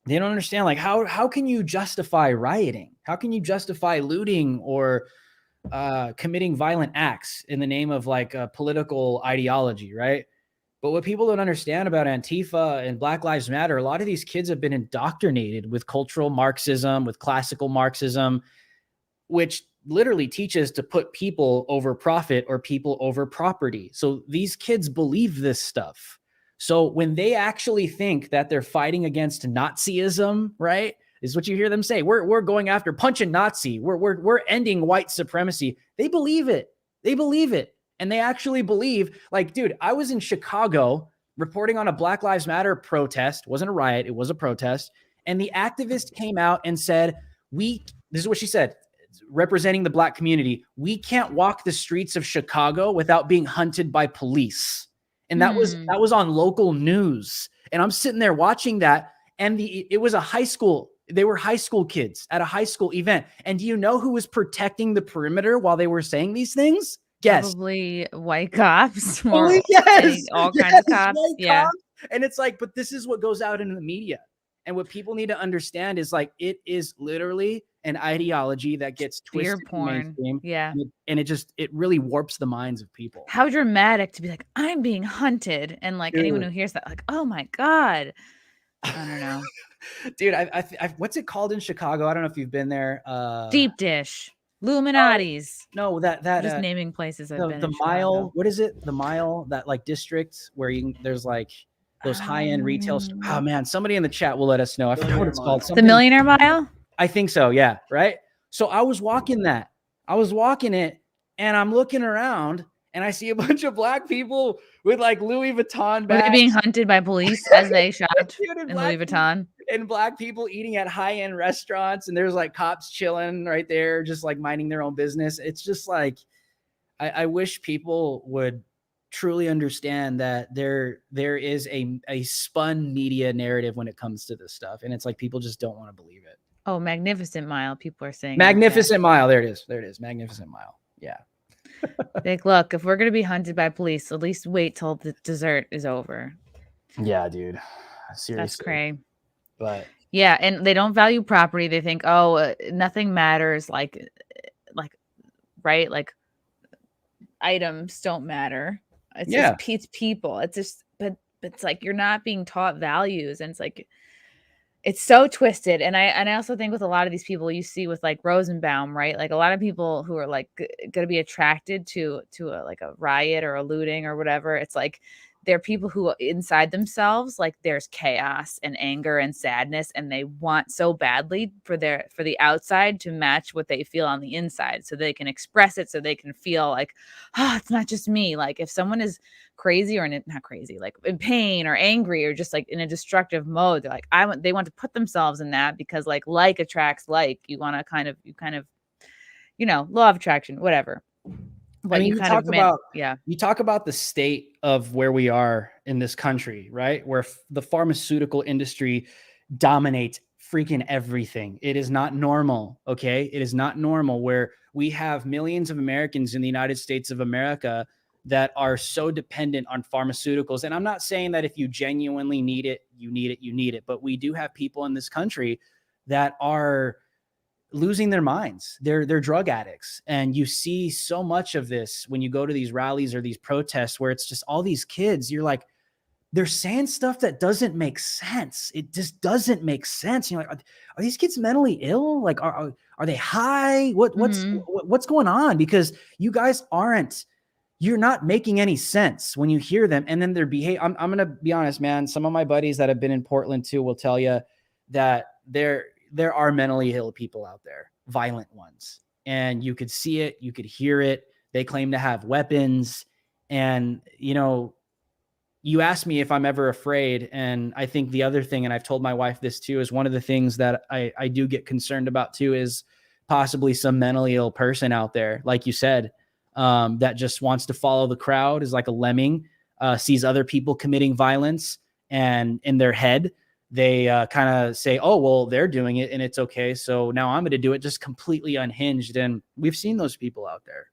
They don't understand, like, how can you justify rioting? How can you justify looting or committing violent acts in the name of like a political ideology, right? But what people don't understand about Antifa and Black Lives Matter, a lot of these kids have been indoctrinated with cultural Marxism, with classical Marxism, which literally teaches to put people over profit or people over property. So these kids believe this stuff. So when they actually think that they're fighting against Nazism, right, is what you hear them say. We're going after punching Nazi. We're ending white supremacy. They believe it. They believe it. And they actually believe, like, dude, I was in Chicago reporting on a Black Lives Matter protest. It wasn't a riot. It was a protest. And the activist came out and said, this is what she said, representing the Black community. We can't walk the streets of Chicago without being hunted by police. And that was on local news. And I'm sitting there watching that. And it was a high school. They were high school kids at a high school event. And do you know who was protecting the perimeter while they were saying these things? Guess. Probably white cops. Or all kinds of cops. Yeah. Cops. And it's like, but this is what goes out in the media. And what people need to understand is like, it is literally an ideology that gets twisted. Fear porn. Yeah. And it really warps the minds of people. How dramatic to be like, I'm being hunted. And like, dude, anyone who hears that, like, oh my God. I don't know. Dude, I what's it called in Chicago? I don't know if you've been there. Deep Dish. Illuminati's. No, that just naming places I've been. The Mile, what is it? The Mile, that like district where there's like those high-end retail. Oh man, somebody in the chat will let us know. I forgot what it's called. The Millionaire Mile? I think so. Yeah. Right. So I was walking it, and I'm looking around, and I see a bunch of Black people with like Louis Vuitton bags. Were they being hunted by police as they shopped in Louis Vuitton? And Black people eating at high-end restaurants, and there's like cops chilling right there, just like minding their own business. It's just like, I wish people would truly understand that there is a spun media narrative when it comes to this stuff. And it's like, people just don't want to believe it. Oh, Magnificent Mile. People are saying Magnificent Mile. There it is. Magnificent Mile. Yeah. Like, look, if we're going to be hunted by police, at least wait till the dessert is over. Yeah, dude. Seriously. That's crazy. But yeah, and they don't value property. They think, nothing matters. Like, right? Like, items don't matter. It's just it's people. It's just, but it's like you're not being taught values, and it's like it's so twisted. And I also think with a lot of these people you see with like Rosenbaum, right? Like a lot of people who are like going to be attracted to like a riot or a looting or whatever. It's like they're people who inside themselves, like there's chaos and anger and sadness, and they want so badly for the outside to match what they feel on the inside, so they can express it, so they can feel like, it's not just me. Like if someone is crazy or not crazy, like in pain or angry or just like in a destructive mode, they're like, they want to put themselves in that because like attracts like. You want to kind of, law of attraction, whatever. But I mean, you talk about the state of where we are in this country, right? Where the pharmaceutical industry dominates freaking everything. It is not normal. Okay. It is not normal where we have millions of Americans in the United States of America that are so dependent on pharmaceuticals. And I'm not saying that if you genuinely need it, you need it. But we do have people in this country that are losing their minds. They're drug addicts. And you see so much of this when you go to these rallies or these protests where it's just all these kids. You're like, they're saying stuff that doesn't make sense. It just doesn't make sense. You're like, are these kids mentally ill? Like, are they high? What's going on? Because you guys you're not making any sense when you hear them. And then their behavior. I'm going to be honest, man. Some of my buddies that have been in Portland too will tell you that there are mentally ill people out there, violent ones. And you could see it, you could hear it. They claim to have weapons. And, you asked me if I'm ever afraid. And I think the other thing, and I've told my wife this too, is one of the things that I do get concerned about too, is possibly some mentally ill person out there, like you said, that just wants to follow the crowd, is like a lemming, sees other people committing violence, and in their head, they kind of say, oh, well, they're doing it and it's okay, so now I'm going to do it, just completely unhinged. And we've seen those people out there,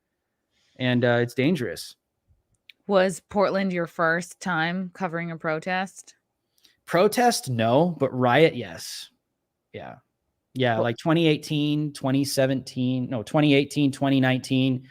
and it's dangerous. Was Portland your first time covering a protest? Protest, no, but riot, yes. Yeah. Yeah, like 2018, 2017, no, 2018, 2019.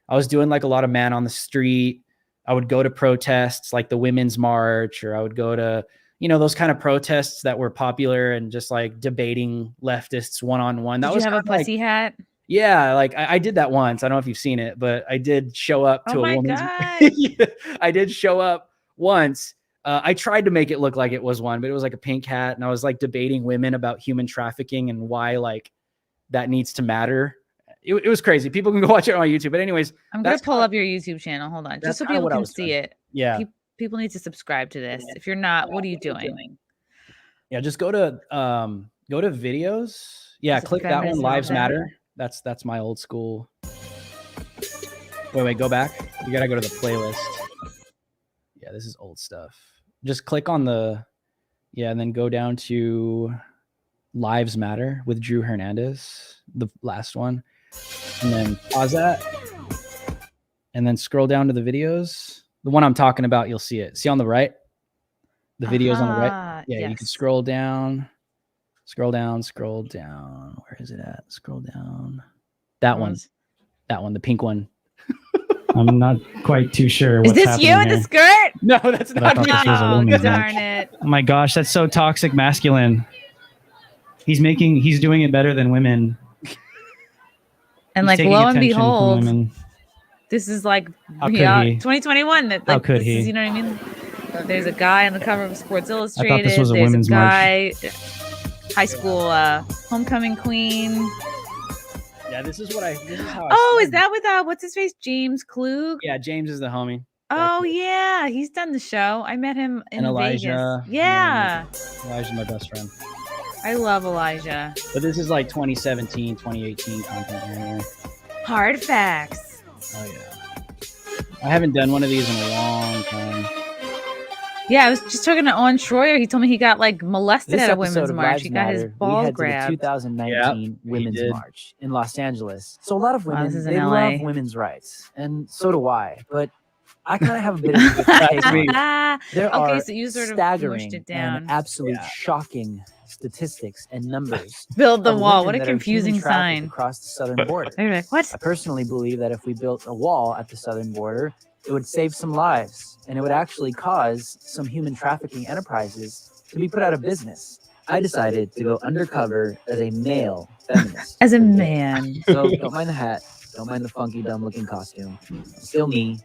I was doing like a lot of man on the street. I would go to protests like the Women's March, or I would go to, those kind of protests that were popular and just like debating leftists one-on-one. Did you have a pussy hat? Yeah, like I did that once. I don't know if you've seen it, but I did show up to a woman's. God. I did show up once. I tried to make it look like it was one, but it was like a pink hat, and I was like debating women about human trafficking and why like that needs to matter. It was crazy. People can go watch it on YouTube. But anyways, I'm gonna pull up your YouTube channel. Hold on, just so people can see it. Yeah, people need to subscribe to this. If you're not, what are you doing? Yeah, just go to videos. Yeah, click that one. Lives Matter. That's my old school. Wait, go back. You gotta go to the playlist. Yeah, this is old stuff. Just click on and then go down to Lives Matter with Drew Hernandez, the last one, and then pause that, and then scroll down to the videos. The one I'm talking about, you'll see it. See on the right? The videos on the right? Yeah, yes. You can scroll down. Where is it at? Scroll down. That one, the pink one. I'm not quite too sure. Is this you in the skirt? No, that's not me. Oh, darn it. Oh my gosh, that's so toxic masculine. He's doing it better than women. And like, lo and behold, this is like 2021. How could he? You know what I mean? There's a guy on the cover of Sports Illustrated. I thought this was a women's march. High school homecoming queen. Yeah, this is how I is that with what's his face? James Klug? Yeah, James is the homie. Oh yeah, he's done the show. I met him in Elijah. Vegas. Yeah. Elijah's my best friend. I love Elijah. But this is like 2017, 2018 content right here. Hard facts. Oh yeah. I haven't done one of these in a long time. Yeah, I was just talking to Owen Schroyer. He told me he got like molested at a women's march. He got his balls grabbed. The 2019 Women's March in Los Angeles. So a lot of women, they love women's rights, and so do I. But I kind of have a bit of a take. There are so you sort of staggering and absolute shocking statistics and numbers. Build the wall. What a confusing sign. Across the southern border. Like, what? I personally believe that if we built a wall at the southern border, it would save some lives, and it would actually cause some human trafficking enterprises to be put out of business. I decided to go undercover as a male feminist. As a man. So don't mind the hat. Don't mind the funky, dumb-looking costume. Still me,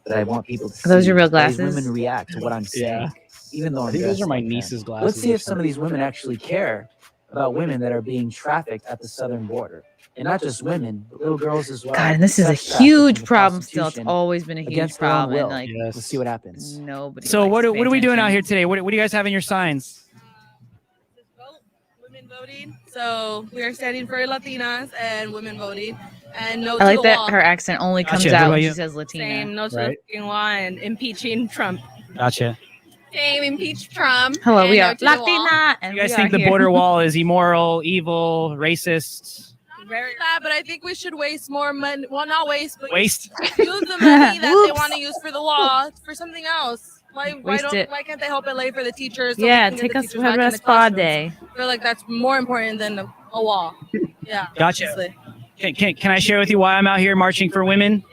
but I want people to see. Are those your real glasses? Women react to what I'm saying, even though I think those are my niece's glasses. Let's see if some of these women actually care about women that are being trafficked at the southern border. And not just women, but little girls as well. God, and this is a huge problem still. It's always been a huge problem. And like, we'll see what happens. Nobody. So what are we doing out here today? What do you guys have in your signs? Women voting. So we are standing for Latinas and women voting. And no I like to the that wall. her accent only comes out when she says Latina. Same, no to the fucking wall and impeaching Trump. Gotcha. Same, impeach Trump. Hello, we are Latina. And you guys think the border wall is immoral, evil, racist? Very bad, but I think we should waste more money. Well, not waste, but waste. Use the money that they want to use for the wall for something else. Why can't they help LA for the teachers? So take us to a spa day. I feel like that's more important than a wall. Yeah. Gotcha. Can I share with you why I'm out here marching for women?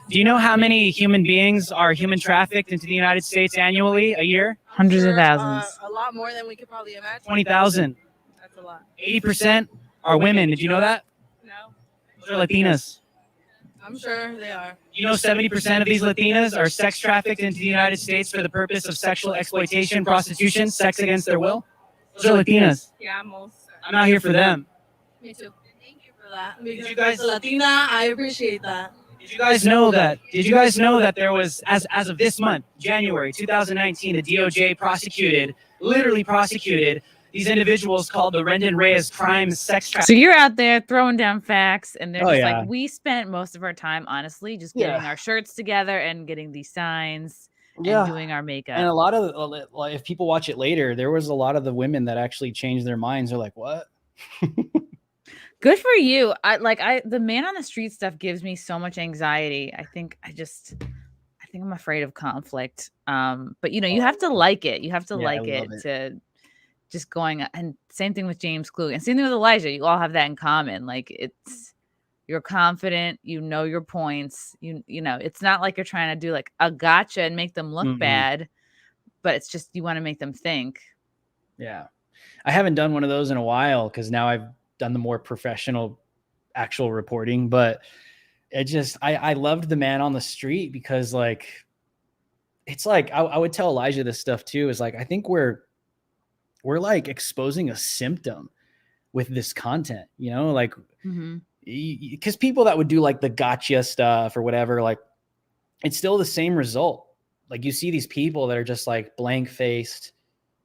Do you know how many human beings are human trafficked into the United States annually a year? Hundreds of thousands. A lot more than we could probably imagine. 20,000. That's a lot. 80% are women. Did you know that? Those are Latinas. I'm sure they are. You know 70% of these Latinas are sex trafficked into the United States for the purpose of sexual exploitation, prostitution, sex against their will? Those are Latinas. Yeah, most. I'm out here for them. Me too. Thank you for that. Because did you guys, as a Latina, I appreciate that. Did you guys know that there was, as of this month, January 2019, the DOJ literally prosecuted these individuals called the Rendon Reyes crime sex trafficking. So you're out there throwing down facts, and they're just like, we spent most of our time, honestly, just getting our shirts together and getting these signs and doing our makeup. And a lot of, if people watch it later, there was a lot of the women that actually changed their minds. They're like, what? Good for you. The man on the street stuff gives me so much anxiety. I think I'm afraid of conflict. But you have to like it. You have to like it to just going, and same thing with James Klug and same thing with Elijah. You all have that in common. Like you're confident, you know your points, you know, it's not like you're trying to do like a gotcha and make them look bad, but it's just, you want to make them think. Yeah. I haven't done one of those in a while because now I've done the more professional actual reporting, but it just, I loved the man on the street because like, it's like, I would tell Elijah this stuff too, is like, I think we're like exposing a symptom with this content, you know, like, because people that would do like the gotcha stuff or whatever, like it's still the same result. Like you see these people that are just like blank faced,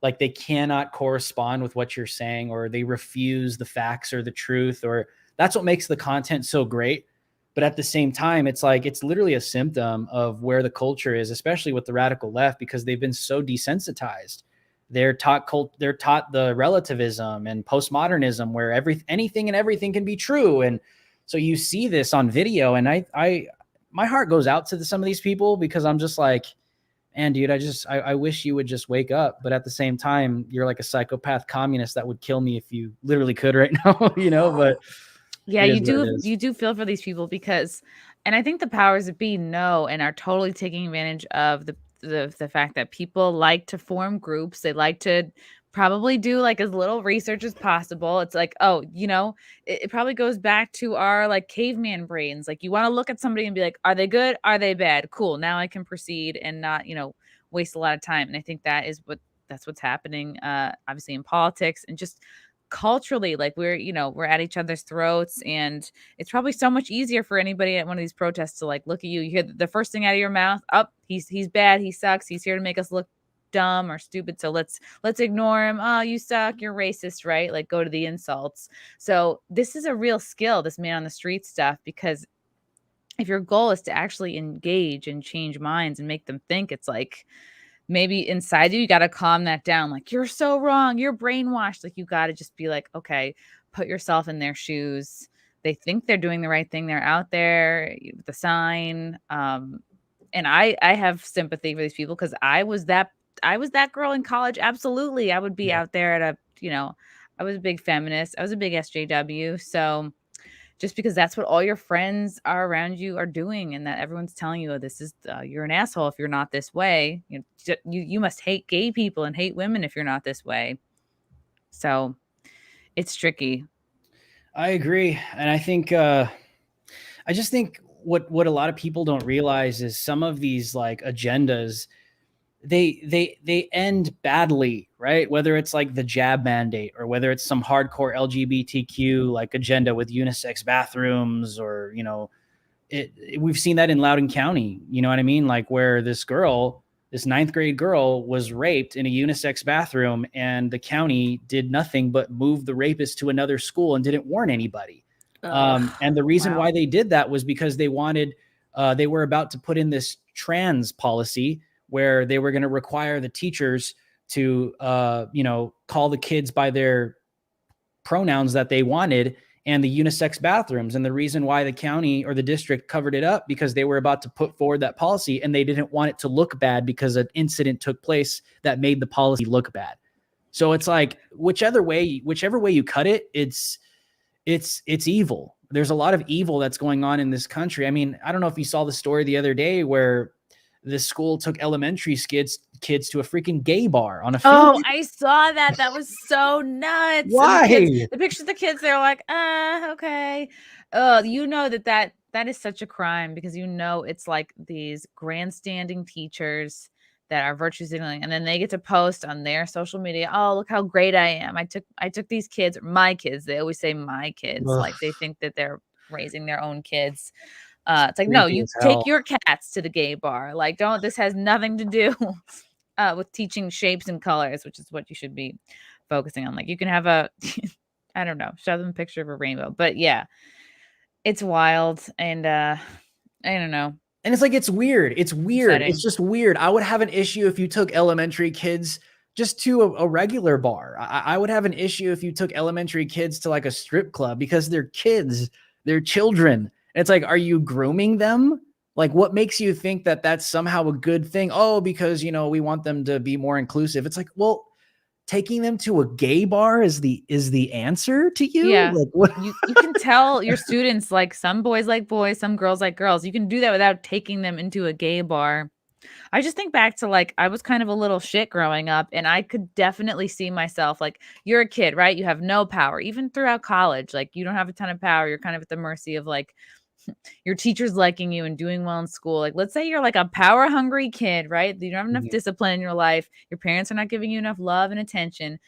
like they cannot correspond with what you're saying, or they refuse the facts or the truth, or that's what makes the content so great. But at the same time, it's like, it's literally a symptom of where the culture is, especially with the radical left, because they've been so desensitized. They're taught the relativism and postmodernism where anything and everything can be true. And so you see this on video, and my heart goes out to some of these people because I'm just like, man, dude, I wish you would just wake up. But at the same time, you're like a psychopath communist that would kill me if you literally could right now, you know, but yeah, you do feel for these people because, and I think the powers that be know and are totally taking advantage of the fact that people like to form groups. They like to probably do like as little research as possible. It's like, oh, you know, it probably goes back to our like caveman brains. Like you want to look at somebody and be like, are they good? Are they bad? Cool. Now I can proceed and not, you know, waste a lot of time. And I think that's what's happening, obviously in politics and just culturally. Like we're at each other's throats, and it's probably so much easier for anybody at one of these protests to like look at you. You hear the first thing out of your mouth, he's bad, he sucks, he's here to make us look dumb or stupid, so let's ignore him. Oh, you suck, you're racist, right? Like go to the insults. So this is a real skill, this man on the street stuff, because if your goal is to actually engage and change minds and make them think, it's like maybe inside you got to calm that down. Like, you're so wrong, you're brainwashed. Like, you got to just be like, okay, put yourself in their shoes. They think they're doing the right thing. They're out there with the sign. And I have sympathy for these people because I was that girl in college. Absolutely. I would be out there at I was a big feminist. I was a big SJW. So just because that's what all your friends are around you are doing, and that everyone's telling you, oh, this is you're an asshole if you're not this way. You must hate gay people and hate women if you're not this way. So it's tricky. I agree. And I think I just think what a lot of people don't realize is some of these like agendas, they end badly, right? Whether it's like the jab mandate or whether it's some hardcore LGBTQ like agenda with unisex bathrooms, or, you know, we've seen that in Loudoun County, you know what I mean? Like where this 9th grade girl was raped in a unisex bathroom, and the county did nothing but move the rapist to another school and didn't warn anybody. And the reason why they did that was because they were about to put in this trans policy where they were going to require the teachers to, call the kids by their pronouns that they wanted, and the unisex bathrooms. And the reason why the county or the district covered it up because they were about to put forward that policy, and they didn't want it to look bad because an incident took place that made the policy look bad. So it's like, whichever way you cut it, it's evil. There's a lot of evil that's going on in this country. I mean, I don't know if you saw the story the other day where this school took elementary kids to a freaking gay bar on a field. Oh, I saw that. That was so nuts. Why? The pictures of the kids, they're like, okay. You know that is such a crime, because you know it's like these grandstanding teachers that are virtue signaling, and then they get to post on their social media, oh, look how great I am. I took these kids, my kids. They always say my kids. Ugh. Like they think that they're raising their own kids. It's like, no, you take your cats to the gay bar. Like, this has nothing to do with teaching shapes and colors, which is what you should be focusing on. Like, you can have I don't know, show them a picture of a rainbow. But yeah, it's wild. And I don't know. And it's like, it's weird. It's weird. Upsetting. It's just weird. I would have an issue if you took elementary kids just to a regular bar. I would have an issue if you took elementary kids to like a strip club, because they're kids, they're children. It's like, are you grooming them? Like, what makes you think that that's somehow a good thing? Oh, because, we want them to be more inclusive. It's like, well, taking them to a gay bar is the answer to you? Yeah. Like, what? You can tell your students, like, some boys like boys, some girls like girls. You can do that without taking them into a gay bar. I just think back to, like, I was kind of a little shit growing up, and I could definitely see myself, like, you're a kid, right? You have no power, even throughout college. Like, you don't have a ton of power. You're kind of at the mercy of, like, your teachers liking you and doing well in school. Like, let's say you're like a power hungry kid, right? You don't have enough discipline in your life. Your parents are not giving you enough love and attention.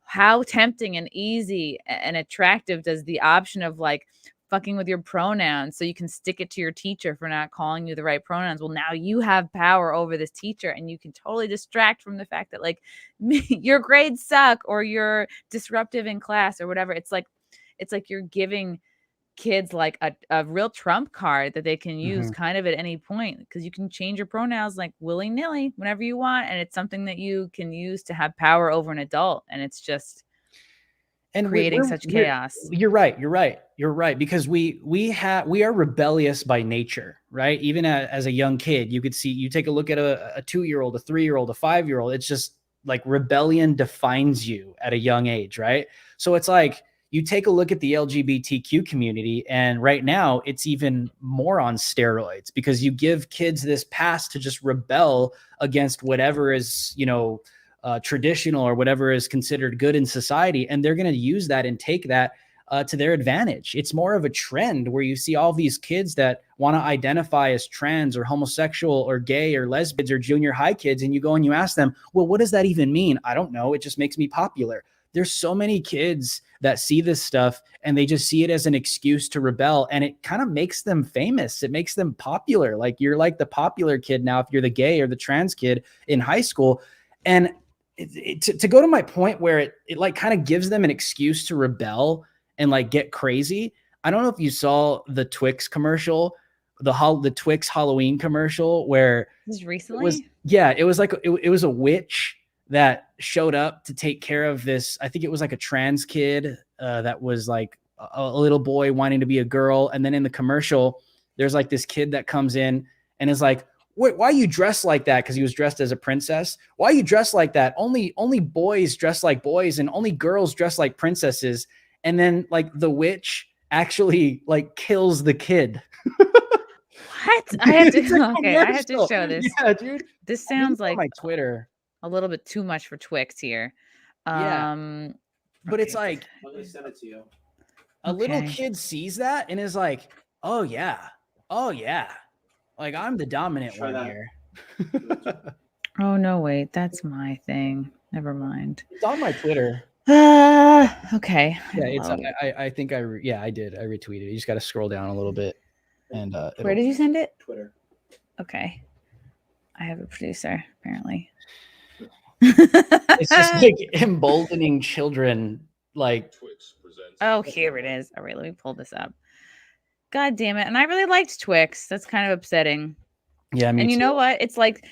How tempting and easy and attractive does the option of, like, fucking with your pronouns so you can stick it to your teacher for not calling you the right pronouns? Well, now you have power over this teacher, and you can totally distract from the fact that, like, your grades suck or you're disruptive in class or whatever. It's like you're giving kids like a real trump card that they can use kind of at any point, because you can change your pronouns like willy-nilly whenever you want, and it's something that you can use to have power over an adult, and it's just creating such chaos. You're right, because we are rebellious by nature, right? Even as a young kid, you could see, you take a look at a 2-year-old, a 3-year-old, a 5-year-old, it's just like rebellion defines you at a young age, right? So it's like, you take a look at the LGBTQ community, and right now it's even more on steroids, because you give kids this pass to just rebel against whatever is, traditional or whatever is considered good in society. And they're going to use that and take that to their advantage. It's more of a trend where you see all these kids that want to identify as trans or homosexual or gay or lesbians or junior high kids. And you go and you ask them, well, what does that even mean? I don't know. It just makes me popular. There's so many kids that see this stuff and they just see it as an excuse to rebel, and it kind of makes them famous. It makes them popular. Like, you're like the popular kid now if you're the gay or the trans kid in high school. And to go to my point where it like kind of gives them an excuse to rebel and like get crazy. I don't know if you saw the Twix commercial, the Twix Halloween commercial, where this recently? It was like it was a witch that showed up to take care of this. I think it was like a trans kid that was like a little boy wanting to be a girl. And then in the commercial, there's like this kid that comes in and is like, wait, why are you dressed like that? Because he was dressed as a princess. Why are you dressed like that? Only boys dress like boys, and only girls dress like princesses. And then like the witch actually like kills the kid. What? I have to show this. Yeah, dude. This sounds like my Twitter. A little bit too much for Twix here. But it's like, let me send it to you. A little kid sees that and is like, oh yeah. Like, I'm the dominant one here. Oh no, wait, that's my thing. Never mind. It's on my Twitter. Okay. Yeah, I think I did. I retweeted it. You just got to scroll down a little bit. And where did you send it? Twitter. Okay. I have a producer, apparently. It's just like emboldening children, like Twix presents. Oh, here it is. All right, let me pull this up. God damn it. And I really liked Twix. That's kind of upsetting. Yeah, me and you too. know what? It's like,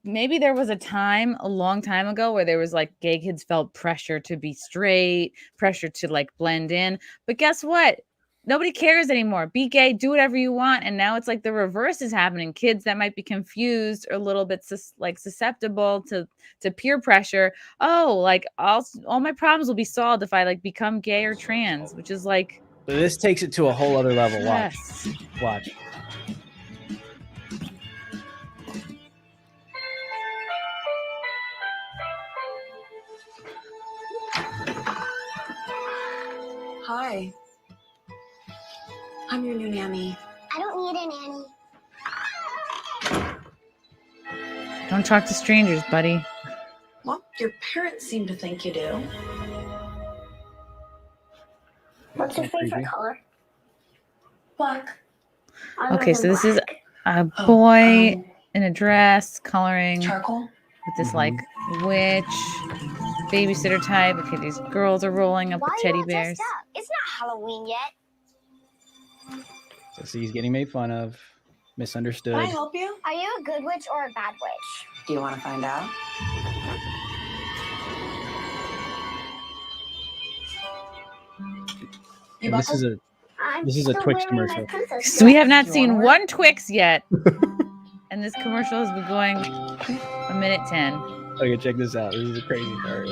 maybe there was a time a long time ago where there was like gay kids felt pressure to be straight, pressure to like blend in. But guess what? Nobody cares anymore. Be gay, do whatever you want. And now it's like the reverse is happening. Kids that might be confused or a little bit susceptible to peer pressure. Oh, like all my problems will be solved if I like become gay or trans, which is like. So this takes it to a whole other level. Yes. Watch. Hi. I'm your new nanny. I don't need a nanny. Don't talk to strangers, buddy. Well, your parents seem to think you do. What's your favorite color? Black. Okay, so this is a boy in a dress coloring Charcoal. with this like witch babysitter type. Okay, these girls are rolling up with teddy bears. It's not Halloween yet. So see, he's getting made fun of, misunderstood. Can I help you? Are you a good witch or a bad witch? Do you want to find out? This is a Twix commercial. So we have not seen one Twix yet. And this commercial has been going a minute 10. Okay, check this out. This is a crazy part.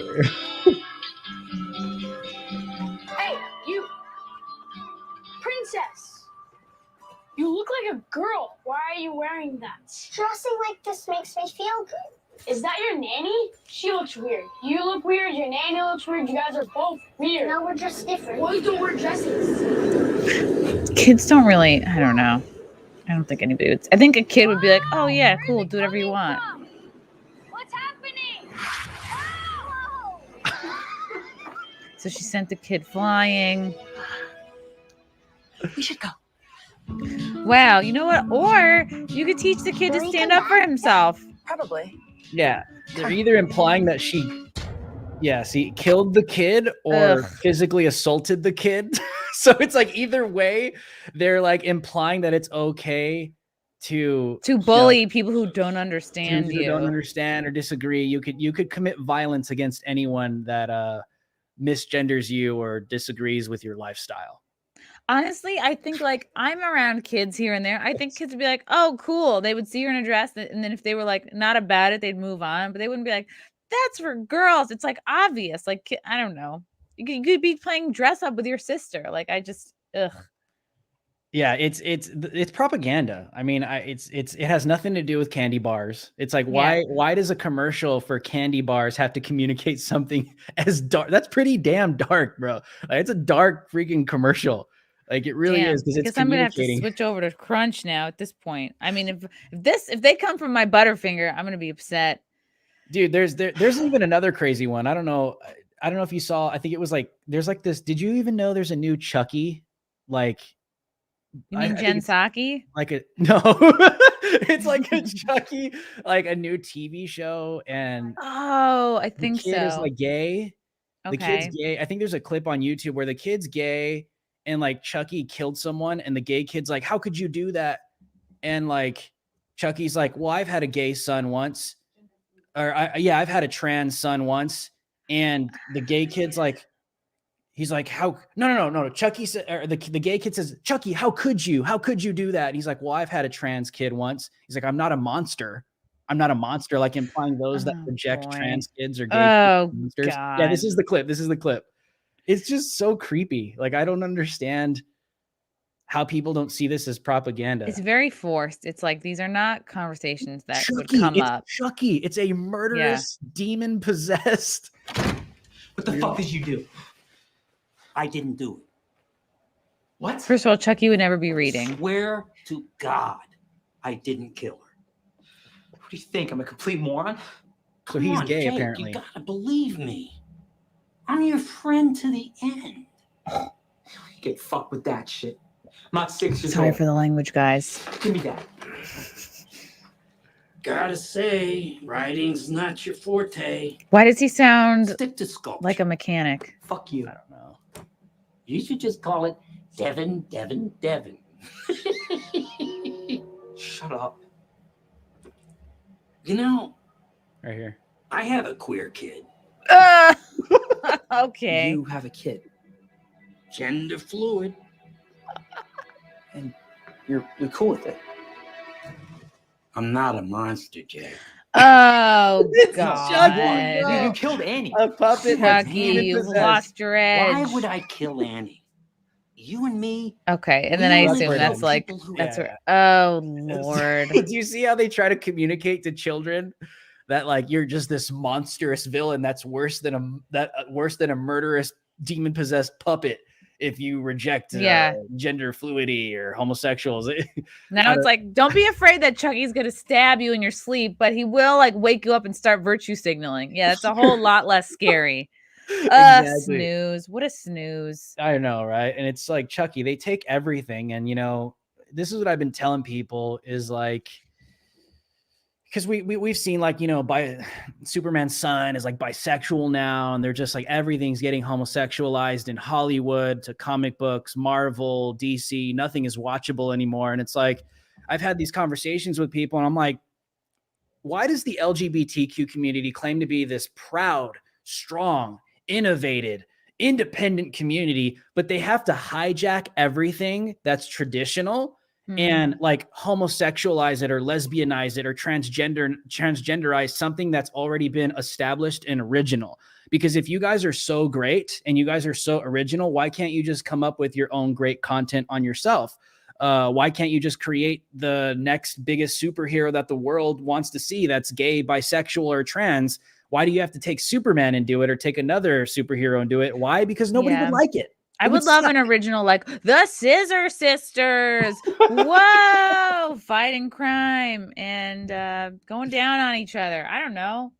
Hey, you, princess. You look like a girl. Why are you wearing that? Dressing like this makes me feel good. Is that your nanny? She looks weird. You look weird. Your nanny looks weird. You guys are both weird. No, we're just different. Boys don't wear dresses. Kids don't really, I don't know. I don't think anybody would. I think a kid would be like, oh yeah, cool, do whatever you want. What's happening? So she sent the kid flying. We should go. Wow, you know what? Or you could teach the kid to stand up for himself. Probably. Yeah, they're either implying that she killed the kid or physically assaulted the kid. So it's like either way, they're like implying that it's okay to bully people who don't understand who you. don't understand or disagree. You could commit violence against anyone that misgenders you or disagrees with your lifestyle. Honestly, I think like I'm around kids here and there. I think kids would be like, oh, cool. They would see her in a dress. And then if they were like not about it, they'd move on. But they wouldn't be like, that's for girls. It's like obvious. Like, I don't know. You could be playing dress up with your sister. Like, I just, ugh. Yeah, it's propaganda. I mean, it has nothing to do with candy bars. It's like, why does a commercial for candy bars have to communicate something as dark? That's pretty damn dark, bro. Like, it's a dark freaking commercial. Like it really is, because it's I'm gonna have communicating. to switch over to Crunch now at this point. I mean, if they come from my Butterfinger, I'm gonna be upset. Dude, there's even another crazy one. I don't know if you saw. I think it was like there's like this. Did you even know there's a new Chucky? Like, you mean Jen Psaki? Like no, it's like a Chucky, like a new TV show, and I think the kid is so. like gay. The kid's gay. I think there's a clip on YouTube where the kid's gay. And like Chucky killed someone, and the gay kid's like, "How could you do that?" And like Chucky's like, "Well, I've had a gay son once, or I've had a trans son once." And the gay kid's like, he's like, "How? No." Chucky said, or the gay kid says, "Chucky, how could you? How could you do that?" And he's like, "Well, I've had a trans kid once." He's like, "I'm not a monster. I'm not a monster." Like implying those that reject trans kids or gay kids are monsters. God. Yeah, this is the clip. It's just so creepy. Like, I don't understand how people don't see this as propaganda. It's very forced. It's like these are not conversations that would come up. Chucky. It's a murderous, demon possessed. What the fuck did you do? I didn't do it. What? First of all, Chucky would never be reading. Swear to God, I didn't kill her. What do you think? I'm a complete moron? So he's gay, Jake, apparently. You gotta believe me. I'm your friend to the end. You get fucked with that shit. I'm not 6 years Sorry old. for the language, guys. Give me that. Gotta say, writing's not your forte. Why does he sound Stick to sculpture. like a mechanic? Fuck you. I don't know. You should just call it Devin. Shut up. You know, Right here. I have a queer kid. Okay. You have a kid. Gender fluid. And you're cool with it. I'm not a monster, Jay. Oh, Chucky, God. You killed Annie. A puppet. Chucky, you've lost your edge. Why would I kill Annie? You and me. Okay, and then I we assume live that's with like, people who- that's where, oh, Lord. Do you see how they try to communicate to children that like you're just this monstrous villain that's worse than a murderous demon possessed puppet if you reject gender fluidity or homosexuals? Now it's like, don't be afraid that Chucky's gonna stab you in your sleep, but he will like wake you up and start virtue signaling. Yeah, that's a whole lot less scary. Exactly. Snooze. What a snooze. I know, right? And it's like Chucky, they take everything, and you know, this is what I've been telling people is like, because we've seen like, you know, Superman's son is like bisexual now, and they're just like everything's getting homosexualized in Hollywood to comic books, Marvel, DC, nothing is watchable anymore. And it's like, I've had these conversations with people, and I'm like, why does the LGBTQ community claim to be this proud, strong, innovative, independent community, but they have to hijack everything that's traditional and like homosexualize it or lesbianize it or transgenderize something that's already been established and original. Because if you guys are so great and you guys are so original, why can't you just come up with your own great content on yourself? Why can't you just create the next biggest superhero that the world wants to see that's gay, bisexual, or trans? Why do you have to take Superman and do it, or take another superhero and do it? Why? Because nobody would like it. I would love an original, like the Scissor Sisters. Whoa, fighting crime and going down on each other. I don't know.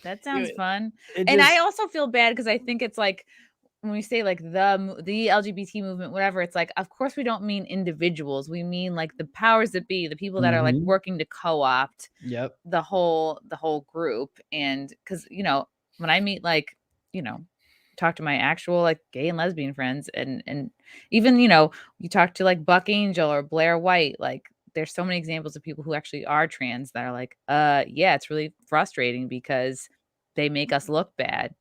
That sounds fun. And I also feel bad because I think it's like, when we say like the LGBT movement, whatever, it's like, of course we don't mean individuals. We mean like the powers that be, the people that are like working to co-opt the whole group. And because, you know, when I meet like, you know, talk to my actual like gay and lesbian friends, and even, you know, you talk to like Buck Angel or Blair White, like there's so many examples of people who actually are trans that are like, yeah, it's really frustrating because they make us look bad.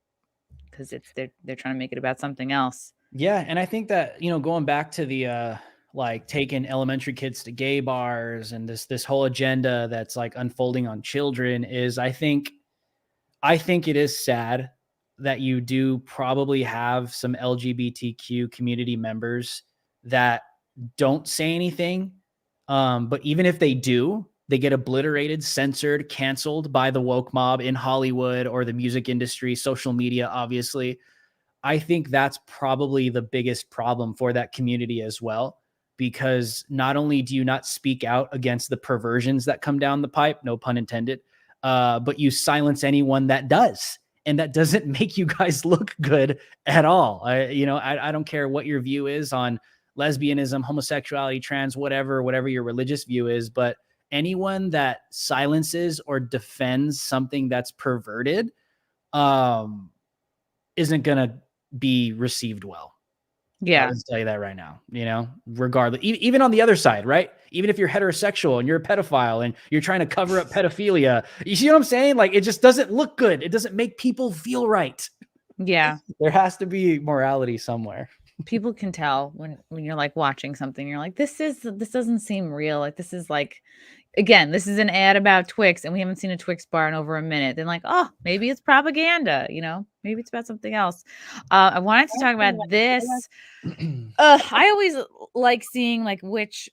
Because they're trying to make it about something else. Yeah, and I think that, you know, going back to the like taking elementary kids to gay bars and this whole agenda that's like unfolding on children is, I think it is sad that you do probably have some LGBTQ community members that don't say anything, but even if they do, they get obliterated, censored, canceled by the woke mob in Hollywood or the music industry, social media, obviously. I think that's probably the biggest problem for that community as well, because not only do you not speak out against the perversions that come down the pipe, no pun intended, but you silence anyone that does. And that doesn't make you guys look good at all. I don't care what your view is on lesbianism, homosexuality, trans, whatever your religious view is, but anyone that silences or defends something that's perverted isn't going to be received well. Yeah. I'll just tell you that right now, you know, regardless, even on the other side, right? Even if you're heterosexual and you're a pedophile and you're trying to cover up pedophilia, you see what I'm saying? Like, it just doesn't look good. It doesn't make people feel right. Yeah. There has to be morality somewhere. People can tell when you're like watching something, you're like, this doesn't seem real. Like, this is like, again, this is an ad about Twix and we haven't seen a Twix bar in over a minute. Then like, oh, maybe it's propaganda, you know, maybe it's about something else. I wanted to talk about this. I always like seeing like which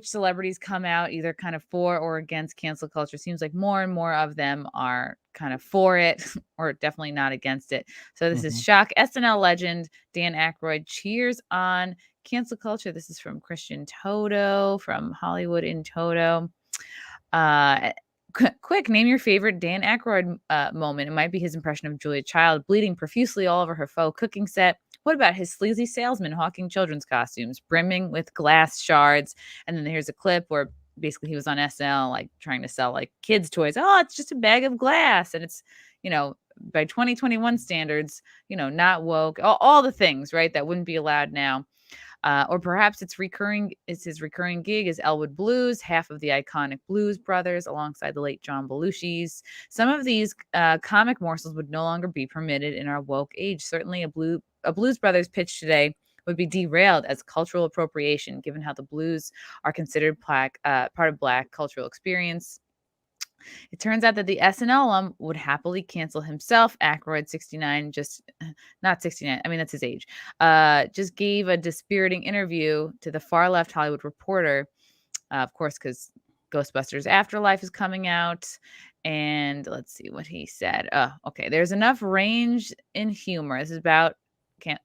celebrities come out either kind of for or against cancel culture. Seems like more and more of them are kind of for it or definitely not against it. So this is shock SNL legend Dan Aykroyd cheers on cancel culture. This is from Christian Toto from Hollywood in Toto. Quick, name your favorite Dan Aykroyd moment. It might be his impression of Julia Child bleeding profusely all over her faux cooking set. What about his sleazy salesman hawking children's costumes, brimming with glass shards? And then here's a clip where basically he was on SNL, like trying to sell like kids' toys. Oh, it's just a bag of glass. And it's, you know, by 2021 standards, you know, not woke, all the things, right, that wouldn't be allowed now. Or perhaps it's his recurring gig is Elwood Blues, half of the iconic Blues Brothers alongside the late John Belushi's. Some of these comic morsels would no longer be permitted in our woke age. Certainly a Blues Brothers pitch today would be derailed as cultural appropriation, given how the blues are considered part of Black cultural experience. It turns out that the SNL alum would happily cancel himself. Aykroyd, 69, not 69, I mean, that's his age, just gave a dispiriting interview to the far left Hollywood Reporter, of course, because Ghostbusters Afterlife is coming out. And let's see what he said. Okay, there's enough range in humor. This is about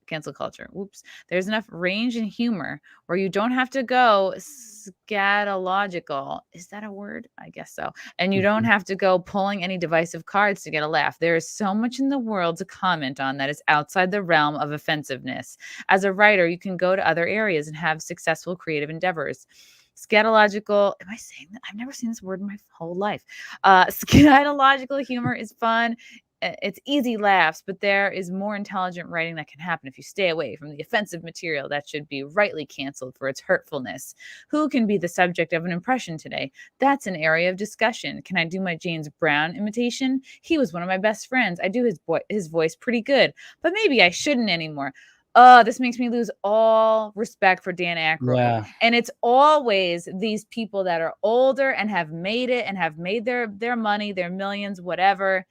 cancel culture. Whoops. There's enough range in humor where you don't have to go scatological. Is that a word? I guess so. And you don't have to go pulling any divisive cards to get a laugh. There is so much in the world to comment on that is outside the realm of offensive-ness. As a writer, you can go to other areas and have successful creative endeavors. Scatological, am I saying that? I've never seen this word in my whole life. Scatological humor is fun. It's easy laughs, but there is more intelligent writing that can happen if you stay away from the offensive material that should be rightly canceled for its hurtfulness. Who can be the subject of an impression today? That's an area of discussion. Can I do my James Brown imitation? He was one of my best friends. I do his voice pretty good, but maybe I shouldn't anymore. this makes me lose all respect for Dan Aykroyd. Yeah. And it's always these people that are older and have made it and have made their money, their millions, whatever.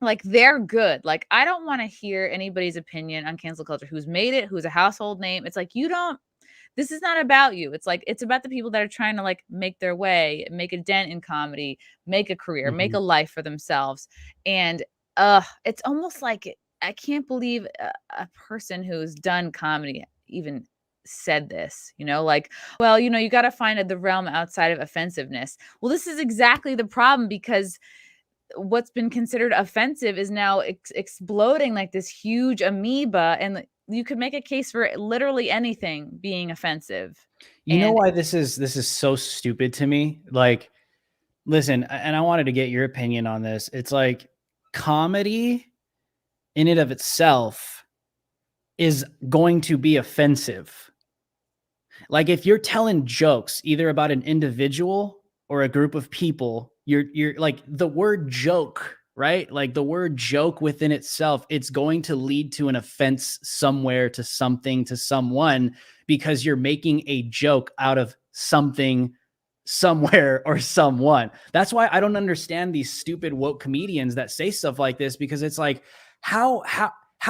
Like, they're good. Like, I don't want to hear anybody's opinion on cancel culture who's made it, who's a household name. It's like, this is not about you. It's like, it's about the people that are trying to like make their way, make a dent in comedy, make a career, make a life for themselves. And it's almost like, I can't believe a person who's done comedy even said this, like, well, you got to find the realm outside of offensiveness. Well, this is exactly the problem, because what's been considered offensive is now exploding like this huge amoeba, and you could make a case for literally anything being offensive. You know why this is so stupid to me? Like, listen, and I wanted to get your opinion on this. It's like, comedy in and of itself is going to be offensive. Like, if you're telling jokes either about an individual or a group of people, you're like, the word joke, right? Like, the word joke within itself, it's going to lead to an offense somewhere, to something, to someone, because you're making a joke out of something, somewhere, or someone. That's why I don't understand these stupid woke comedians that say stuff like this, because it's like, how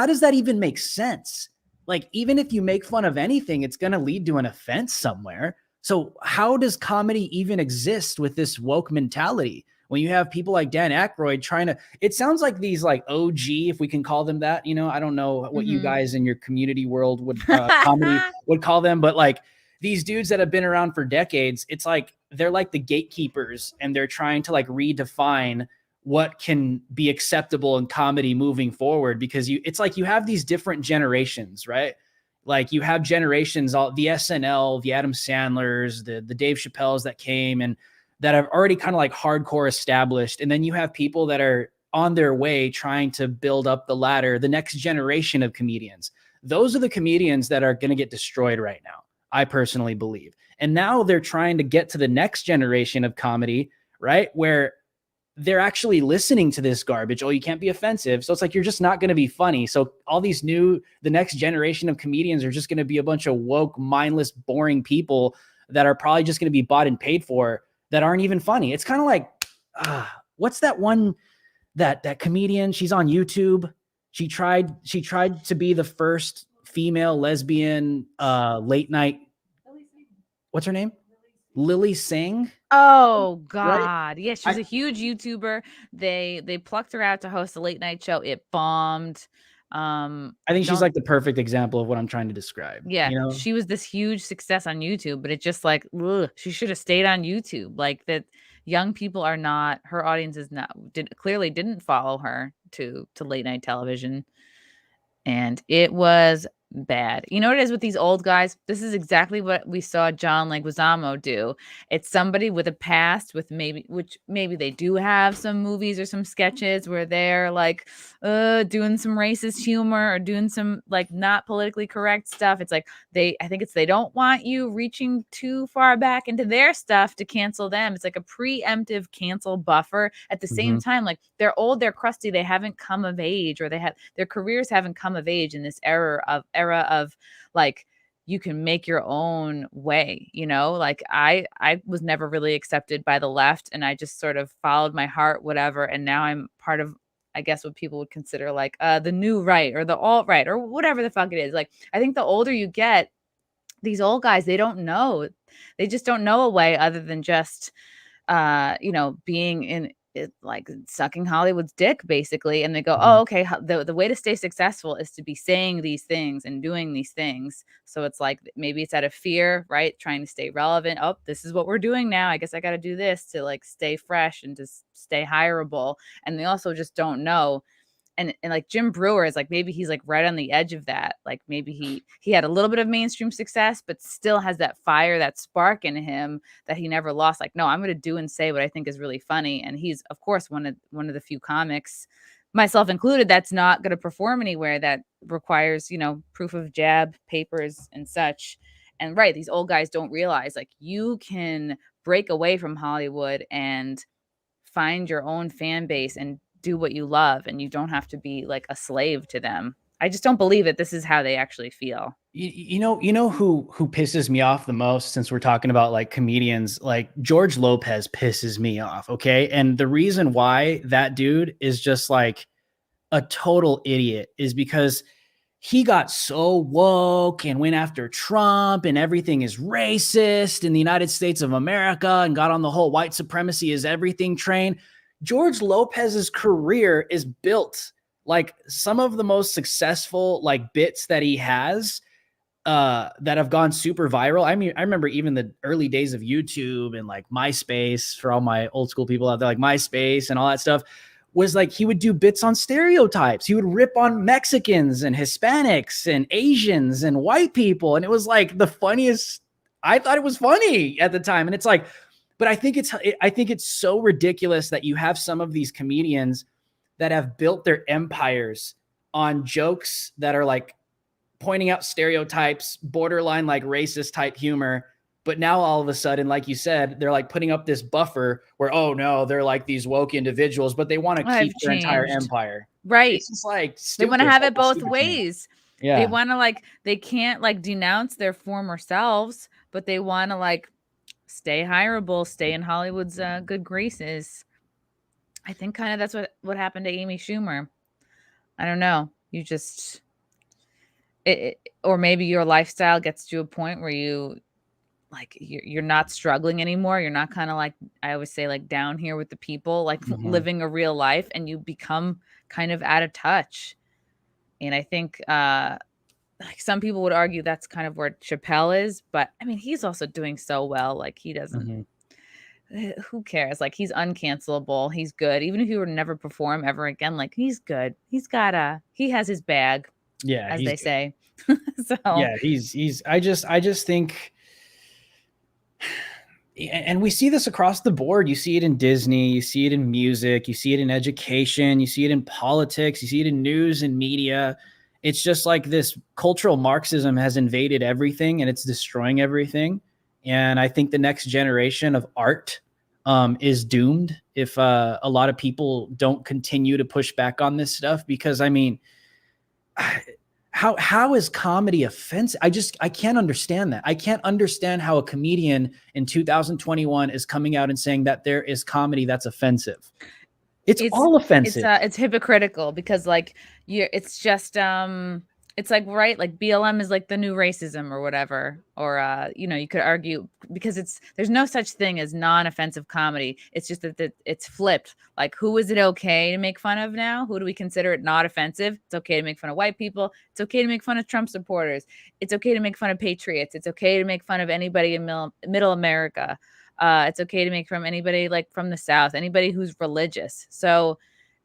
does that even make sense? Like, even if you make fun of anything, it's going to lead to an offense somewhere. So how does comedy even exist with this woke mentality? When you have people like Dan Aykroyd trying to, it sounds like these like OG, if we can call them that, I don't know what you guys in your community world would comedy would call them, but like these dudes that have been around for decades, it's like, they're like the gatekeepers, and they're trying to like redefine what can be acceptable in comedy moving forward, because it's like you have these different generations, right? Like, you have generations, all the SNL, the Adam Sandlers, the Dave Chappelles that came and that have already kind of like hardcore established. And then you have people that are on their way trying to build up the ladder, the next generation of comedians. Those are the comedians that are going to get destroyed right now, I personally believe. And now they're trying to get to the next generation of comedy, right? Where they're actually listening to this garbage. Oh, you can't be offensive. So it's like, you're just not going to be funny. So all these the next generation of comedians are just going to be a bunch of woke, mindless, boring people that are probably just going to be bought and paid for, that aren't even funny. It's kind of like, what's that one, that comedian? She's on YouTube. She tried to be the first female lesbian late night. What's her name? Lily Singh. Oh God. Right? Yeah, she was a huge YouTuber. They plucked her out to host a late night show. It bombed. I think she's like the perfect example of what I'm trying to describe. Yeah, she was this huge success on YouTube, but it just like, she should have stayed on YouTube. Like, that young people are not, her audience is not, clearly didn't follow her to late night television. And it was bad. You know what it is with these old guys? This is exactly what we saw John Leguizamo do. It's somebody with a past, with maybe they do have some movies or some sketches where they're like doing some racist humor or doing some like not politically correct stuff. It's like they don't want you reaching too far back into their stuff to cancel them. It's like a preemptive cancel buffer. At the same time, like, they're old, they're crusty, they haven't come of age, or their careers haven't come of age in this era of like, you can make your own way, like I was never really accepted by the left, and I just sort of followed my heart, whatever. And now I'm part of, I guess, what people would consider like the new right, or the alt right, or whatever the fuck it is. Like, I think the older you get, these old guys, they just don't know a way other than just being in it, like sucking Hollywood's dick, basically. And they go, oh, okay, the way to stay successful is to be saying these things and doing these things. So it's like, maybe it's out of fear, right? Trying to stay relevant. Oh, this is what we're doing now, I guess I got to do this to like stay fresh and to stay hireable. And they also just don't know. And like Jim Breuer is like, maybe he's like right on the edge of that. Like, maybe he had a little bit of mainstream success, but still has that fire, that spark in him that he never lost. Like, no, I'm going to do and say what I think is really funny. And he's, of course, one of the few comics, myself included, that's not going to perform anywhere that requires, proof of jab papers and such. And right, these old guys don't realize, like, you can break away from Hollywood and find your own fan base and do what you love, and you don't have to be like a slave to them. I just don't believe that this is how they actually feel. You know who pisses me off the most, since we're talking about like comedians, like George Lopez pisses me off. Okay. And the reason why that dude is just like a total idiot is because he got so woke and went after Trump and everything is racist in the United States of America and got on the whole white supremacy is everything train. George Lopez's career is built like some of the most successful like bits that he has that have gone super viral. I mean, I remember even the early days of YouTube and like MySpace, for all my old school people out there, like MySpace and all that stuff, was like he would do bits on stereotypes. He would rip on Mexicans and Hispanics and Asians and white people. And it was like the funniest. I thought it was funny at the time. And it's like, but I think it's so ridiculous that you have some of these comedians that have built their empires on jokes that are like pointing out stereotypes, borderline like racist type humor. But now all of a sudden, like you said, they're like putting up this buffer where, oh no, they're like these woke individuals, but they want to keep their entire empire. Right. It's just like they want to have it both ways. Yeah. They want to like, they can't like denounce their former selves, but they want to like stay hireable, stay in Hollywood's good graces. I think kind of that's what happened to Amy Schumer. I don't know. You just, or maybe your lifestyle gets to a point where you, like you're not struggling anymore. You're not kind of like, I always say, like down here with the people, like living a real life, and you become kind of out of touch. And I think like some people would argue that's kind of where Chappelle is, but I mean, he's also doing so well. Like he doesn't, who cares? Like he's uncancelable. He's good. Even if he were to never perform ever again, like he's good. He has his bag. Yeah. As they say. So yeah, I just think, and we see this across the board. You see it in Disney, you see it in music, you see it in education, you see it in politics, you see it in news and media. It's just like this cultural Marxism has invaded everything and it's destroying everything. And I think the next generation of art is doomed if a lot of people don't continue to push back on this stuff. Because I mean, how is comedy offensive? I can't understand that. I can't understand how a comedian in 2021 is coming out and saying that there is comedy that's offensive. It's all offensive. It's hypocritical because like it's just it's like, right, like BLM is like the new racism or whatever, or you know, you could argue because there's no such thing as non-offensive comedy. It's just that it's flipped. Like, who is it okay to make fun of now? Who do we consider it not offensive? It's okay to make fun of white people. It's okay to make fun of Trump supporters. It's okay to make fun of patriots. It's okay to make fun of anybody in middle America. It's okay to make fun of anybody like from the South, anybody who's religious. So,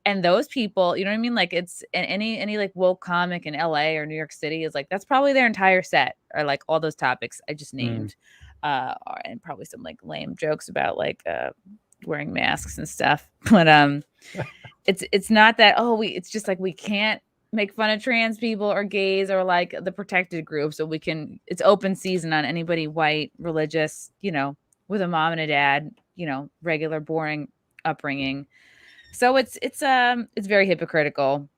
and those people, you know what I mean? Like it's any like woke comic in LA or New York City is like, that's probably their entire set, or like all those topics I just named. And probably some like lame jokes about like wearing masks and stuff. But it's not that, it's just like we can't make fun of trans people or gays or like the protected group. So it's open season on anybody white, religious, you know, with a mom and a dad, you know, regular boring upbringing. So it's very hypocritical,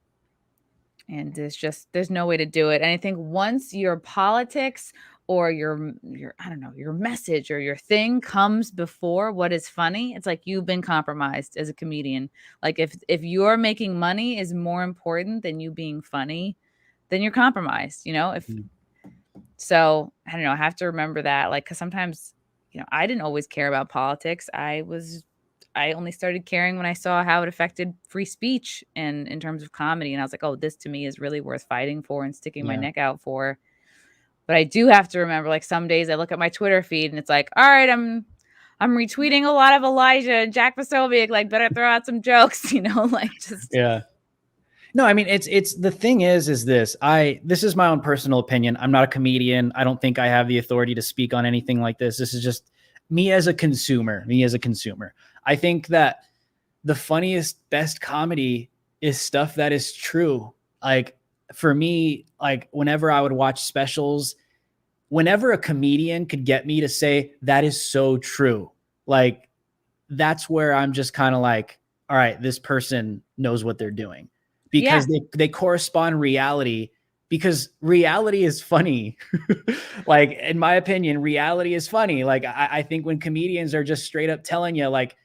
and there's no way to do it. And I think once your politics or your I don't know, your message or your thing comes before what is funny, it's like you've been compromised as a comedian. Like if you're making money is more important than you being funny, then you're compromised, you know? So I don't know, I have to remember that, like, 'cause sometimes, you know, I didn't always care about politics. I only started caring when I saw how it affected free speech and in terms of comedy. And I was like, oh, this to me is really worth fighting for and sticking my neck out for. But I do have to remember, like, some days I look at my Twitter feed and it's like, all right, I'm retweeting a lot of Elijah and Jack Posobiec, like, better throw out some jokes, you know, like just. Yeah. No, I mean, it's the thing is this is my own personal opinion. I'm not a comedian. I don't think I have the authority to speak on anything like this. This is just me as a consumer. I think that the funniest, best comedy is stuff that is true. Like for me, like whenever I would watch specials, whenever a comedian could get me to say that is so true, like that's where I'm just kind of like, all right, this person knows what they're doing. because they correspond reality, because reality is funny. Like, in my opinion, reality is funny. Like, I think when comedians are just straight up telling you, like,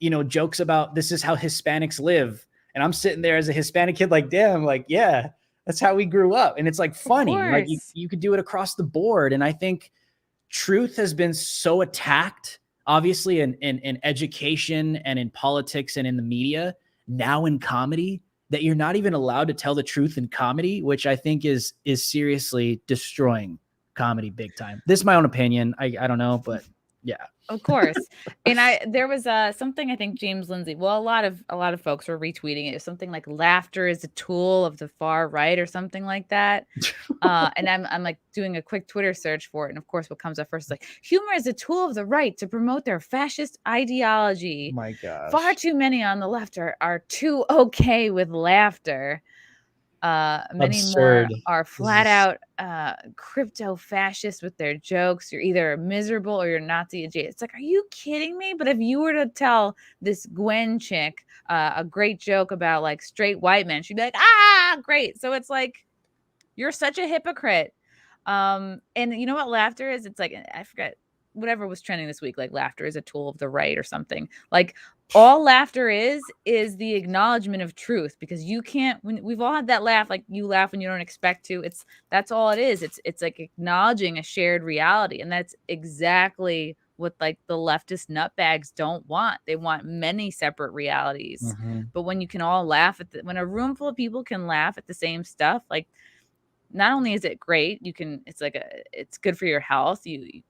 you know, jokes about this is how Hispanics live. And I'm sitting there as a Hispanic kid, like, damn, like, yeah, that's how we grew up. And it's like funny. Like you could do it across the board. And I think truth has been so attacked, obviously in education and in politics and in the media, now in comedy, that you're not even allowed to tell the truth in comedy, which I think is seriously destroying comedy big time. This is my own opinion. I don't know, but yeah. Of course. And there was something, I think James Lindsay, well, a lot of folks were retweeting it. Something like laughter is a tool of the far right or something like that. And I'm like doing a quick Twitter search for it. And of course, what comes up first is like, humor is a tool of the right to promote their fascist ideology. My gosh. Far too many on the left are too okay with laughter. Many Absurd. more are flat out crypto fascists with their jokes. You're either miserable or you're Nazi adjacent. It's like, are you kidding me? But if you were to tell this Gwen chick a great joke about like straight white men, she'd be like, ah, great. So it's like, you're such a hypocrite. And you know what laughter is? It's like, I forget whatever was trending this week, like laughter is a tool of the right or something. Like, all laughter is the acknowledgement of truth, because you can't, when we've all had that laugh, like you laugh when you don't expect to, that's all it is. It's like acknowledging a shared reality. And that's exactly what like the leftist nutbags don't want. They want many separate realities. Mm-hmm. But when you can all laugh when a room full of people can laugh at the same stuff, like, not only is it great, it's good for your health. You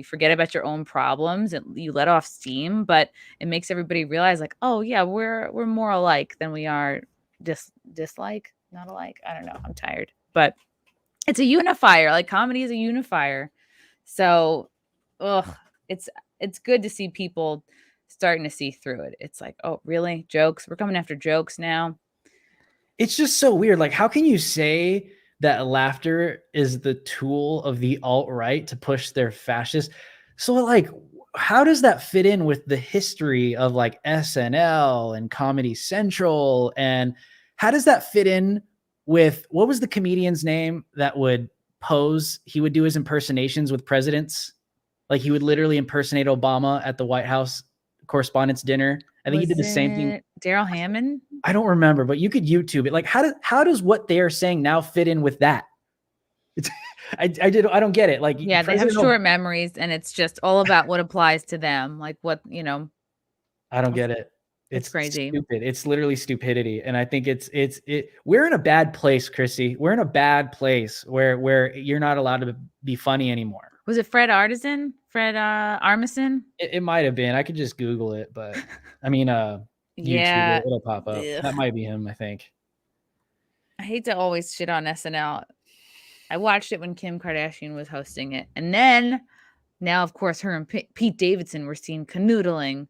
forget about your own problems and you let off steam, but it makes everybody realize like, oh yeah, we're more alike than we are dislike, not alike. I don't know. I'm tired, but it's a unifier. Like, comedy is a unifier. So, it's good to see people starting to see through it. It's like, oh, really? Jokes? We're coming after jokes now. It's just so weird. Like, how can you say that laughter is the tool of the alt-right to push their fascist? So like, how does that fit in with the history of like SNL and Comedy Central? And how does that fit in with, what was the comedian's name that would pose? He would do his impersonations with presidents. Like, he would literally impersonate Obama at the White House Correspondents' dinner. I think he did the same thing. Daryl Hammond? I don't remember, but you could YouTube it. Like, how does what they are saying now fit in with that? I don't get it. Like, yeah, they have short memories, and it's just all about what applies to them. Like, what, I don't get it. It's crazy. Stupid. It's literally stupidity. And I think we're in a bad place, Chrissy. We're in a bad place where you're not allowed to be funny anymore. Was it Fred Armisen? It might have been. I could just Google it, but I mean, yeah, YouTube, it'll pop up. Ugh. That might be him, I think. I hate to always shit on SNL. I watched it when Kim Kardashian was hosting it. And then now, of course, her and Pete Davidson were seen canoodling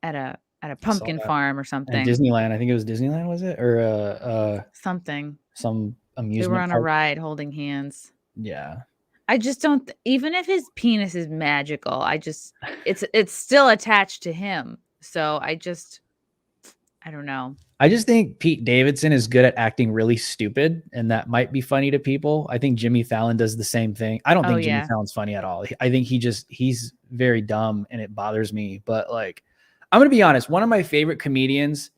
at a pumpkin farm or something. At Disneyland. I think it was Disneyland, was it? Or something. Some amusement They were on park. a ride holding hands. Yeah. I just don't, even if his penis is magical, it's still attached to him. So I don't know. I just think Pete Davidson is good at acting really stupid, and that might be funny to people. I think Jimmy Fallon does the same thing. I don't think Jimmy Fallon's funny at all. I think he's very dumb, and it bothers me. But like, I'm going to be honest. One of my favorite comedians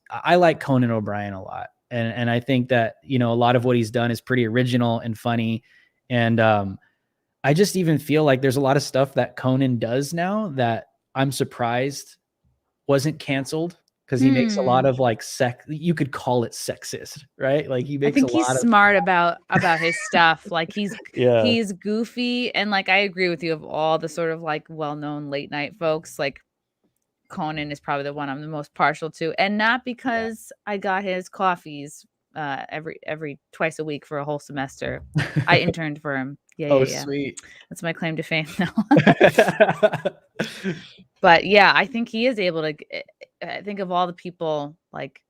I like Conan O'Brien a lot. And I think that, a lot of what he's done is pretty original and funny. And I just even feel like there's a lot of stuff that Conan does now that I'm surprised wasn't canceled, because he makes a lot of like you could call it sexist, right? Like, he makes I think he's smart about his stuff. Like, he's goofy, and like, I agree with you, of all the sort of like well-known late night folks, like Conan is probably the one I'm the most partial to, and not because I got his coffees every twice a week for a whole semester. I interned for him. Yeah. Sweet. That's my claim to fame now. But yeah, I think he is able to. I think of all the people, like,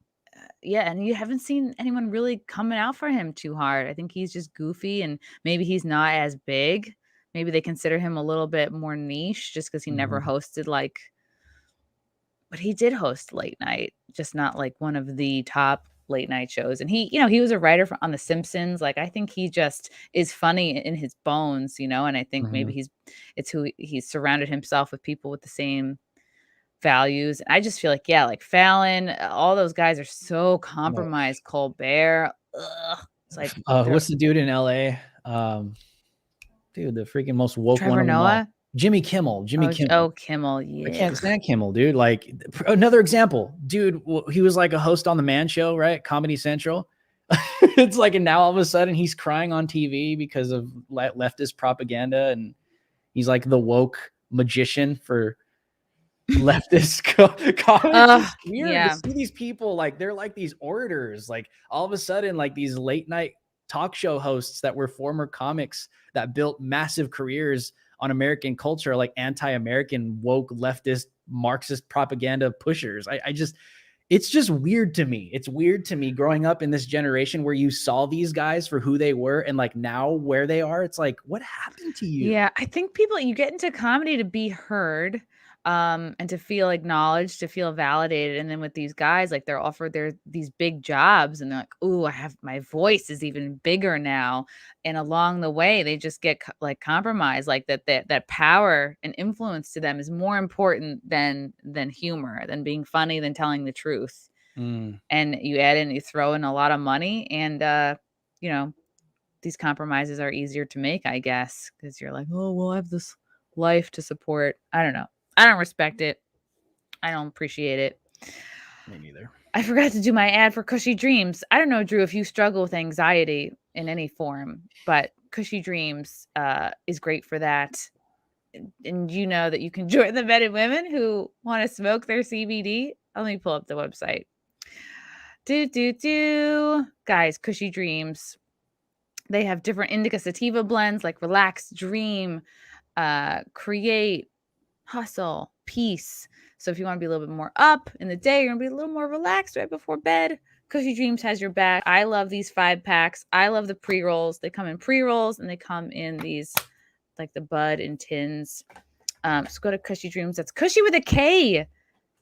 and you haven't seen anyone really coming out for him too hard. I think he's just goofy, and maybe he's not as big. Maybe they consider him a little bit more niche just because he never hosted but he did host late night, just not like one of the top late night shows. And he was a writer on The Simpsons. Like, I think he just is funny in his bones, and I think maybe he's surrounded himself with people with the same values. I just feel like, like Fallon, all those guys are so compromised. Colbert, it's like, what's the dude in LA? Dude, the freaking most woke Trevor one of them all. Noah? Jimmy Kimmel. Kimmel. Oh, Kimmel, yeah. I can't stand Kimmel, dude. Like, another example, dude, he was like a host on the Man Show, right? Comedy Central. It's like, and now all of a sudden he's crying on TV because of leftist propaganda, and he's like the woke magician for leftist comedy. It's weird to see these people, like, they're like these orators, like all of a sudden, like these late night talk show hosts that were former comics that built massive careers on American culture, like anti-American woke leftist Marxist propaganda pushers. It's just weird to me. It's weird to me growing up in this generation where you saw these guys for who they were, and like now where they are, it's like, what happened to you? Yeah, I think you get into comedy to be heard, and to feel acknowledged, to feel validated. And then with these guys, like, they're offered these big jobs, and they're like, "Ooh, I have, my voice is even bigger now." And along the way, they just get like compromised, like that power and influence to them is more important than humor, than being funny, than telling the truth. And you throw in a lot of money, and these compromises are easier to make, I guess, because you're like, oh, well, I have this life to support. I don't know. I don't respect it. I don't appreciate it. Me neither. I forgot to do my ad for Cushy Dreams. I don't know, Drew, if you struggle with anxiety in any form, but Cushy Dreams is great for that. And you know that you can join the men and women who want to smoke their CBD. Let me pull up the website. Guys, Cushy Dreams. They have different indica sativa blends like relax, dream, create, hustle, peace. So if you want to be a little bit more up in the day, you're going to be a little more relaxed right before bed, Cushy Dreams has your back. I love these 5-packs. I love the pre-rolls. They come in pre-rolls, and they come in these, like the bud and tins. So go to Cushy Dreams. That's Cushy with a K.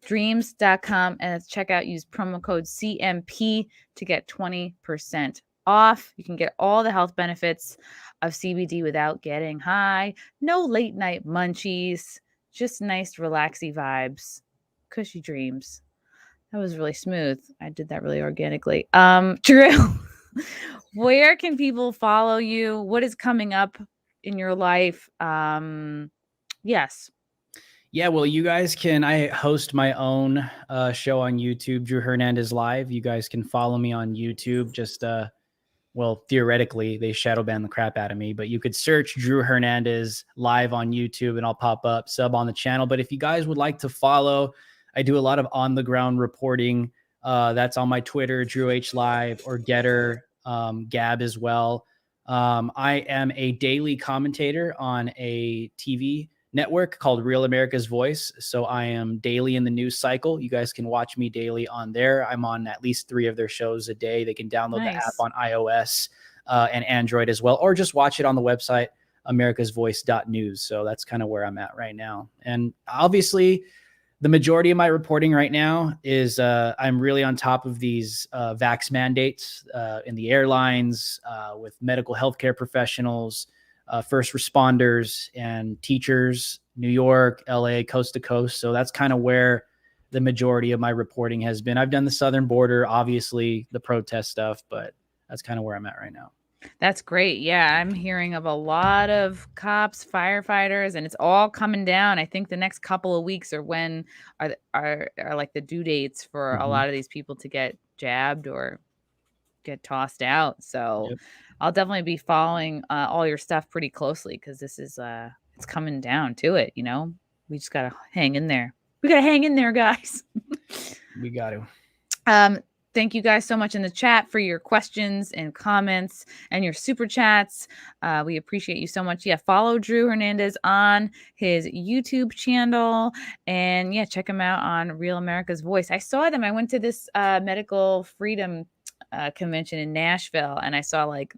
Dreams.com, and at checkout, use promo code CMP to get 20% off. You can get all the health benefits of CBD without getting high. No late night munchies, just nice relaxy vibes. Cushy Dreams. That was really smooth. I did that really organically. Drew, where can people follow you? What is coming up in your life? Yes. Yeah, well, you guys I host my own show on YouTube, Drew Hernandez Live. You guys can follow me on YouTube. Just, well, theoretically, they shadow ban the crap out of me, but you could search Drew Hernandez Live on YouTube and I'll pop up, sub on the channel. But if you guys would like to follow, I do a lot of on the ground reporting. That's on my Twitter, Drew H Live, or Getter, Gab as well. I am a daily commentator on a TV network called Real America's Voice. So I am daily in the news cycle. You guys can watch me daily on there. I'm on at least 3 of their shows a day. They can download the app on iOS and Android as well, or just watch it on the website, americasvoice.news. So that's kind of where I'm at right now. And obviously the majority of my reporting right now is I'm really on top of these vax mandates in the airlines, with medical healthcare professionals, first responders and teachers, New York, LA, coast to coast. So that's kind of where the majority of my reporting has been. I've done the southern border, obviously the protest stuff, but that's kind of where I'm at right now. That's great. Yeah, I'm hearing of a lot of cops, firefighters, and it's all coming down. I think the next couple of weeks are when are like the due dates for a lot of these people to get jabbed or get tossed out. So I'll definitely be following all your stuff pretty closely, because this is it's coming down to it. We just gotta hang in there. We gotta hang in there, guys. We got to. Thank you guys so much in the chat for your questions and comments and your super chats. We appreciate you so much. Yeah, follow Drew Hernandez on his YouTube channel, and yeah, check him out on Real America's Voice. I saw them. I went to this medical freedom convention in Nashville, and I saw like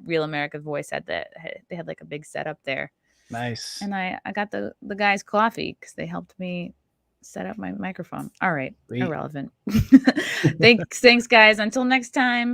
Real America's Voice they had like a big setup there. Nice. And I got the guys coffee because they helped me set up my microphone. All right. Sweet. Irrelevant. Thanks, guys. Until next time.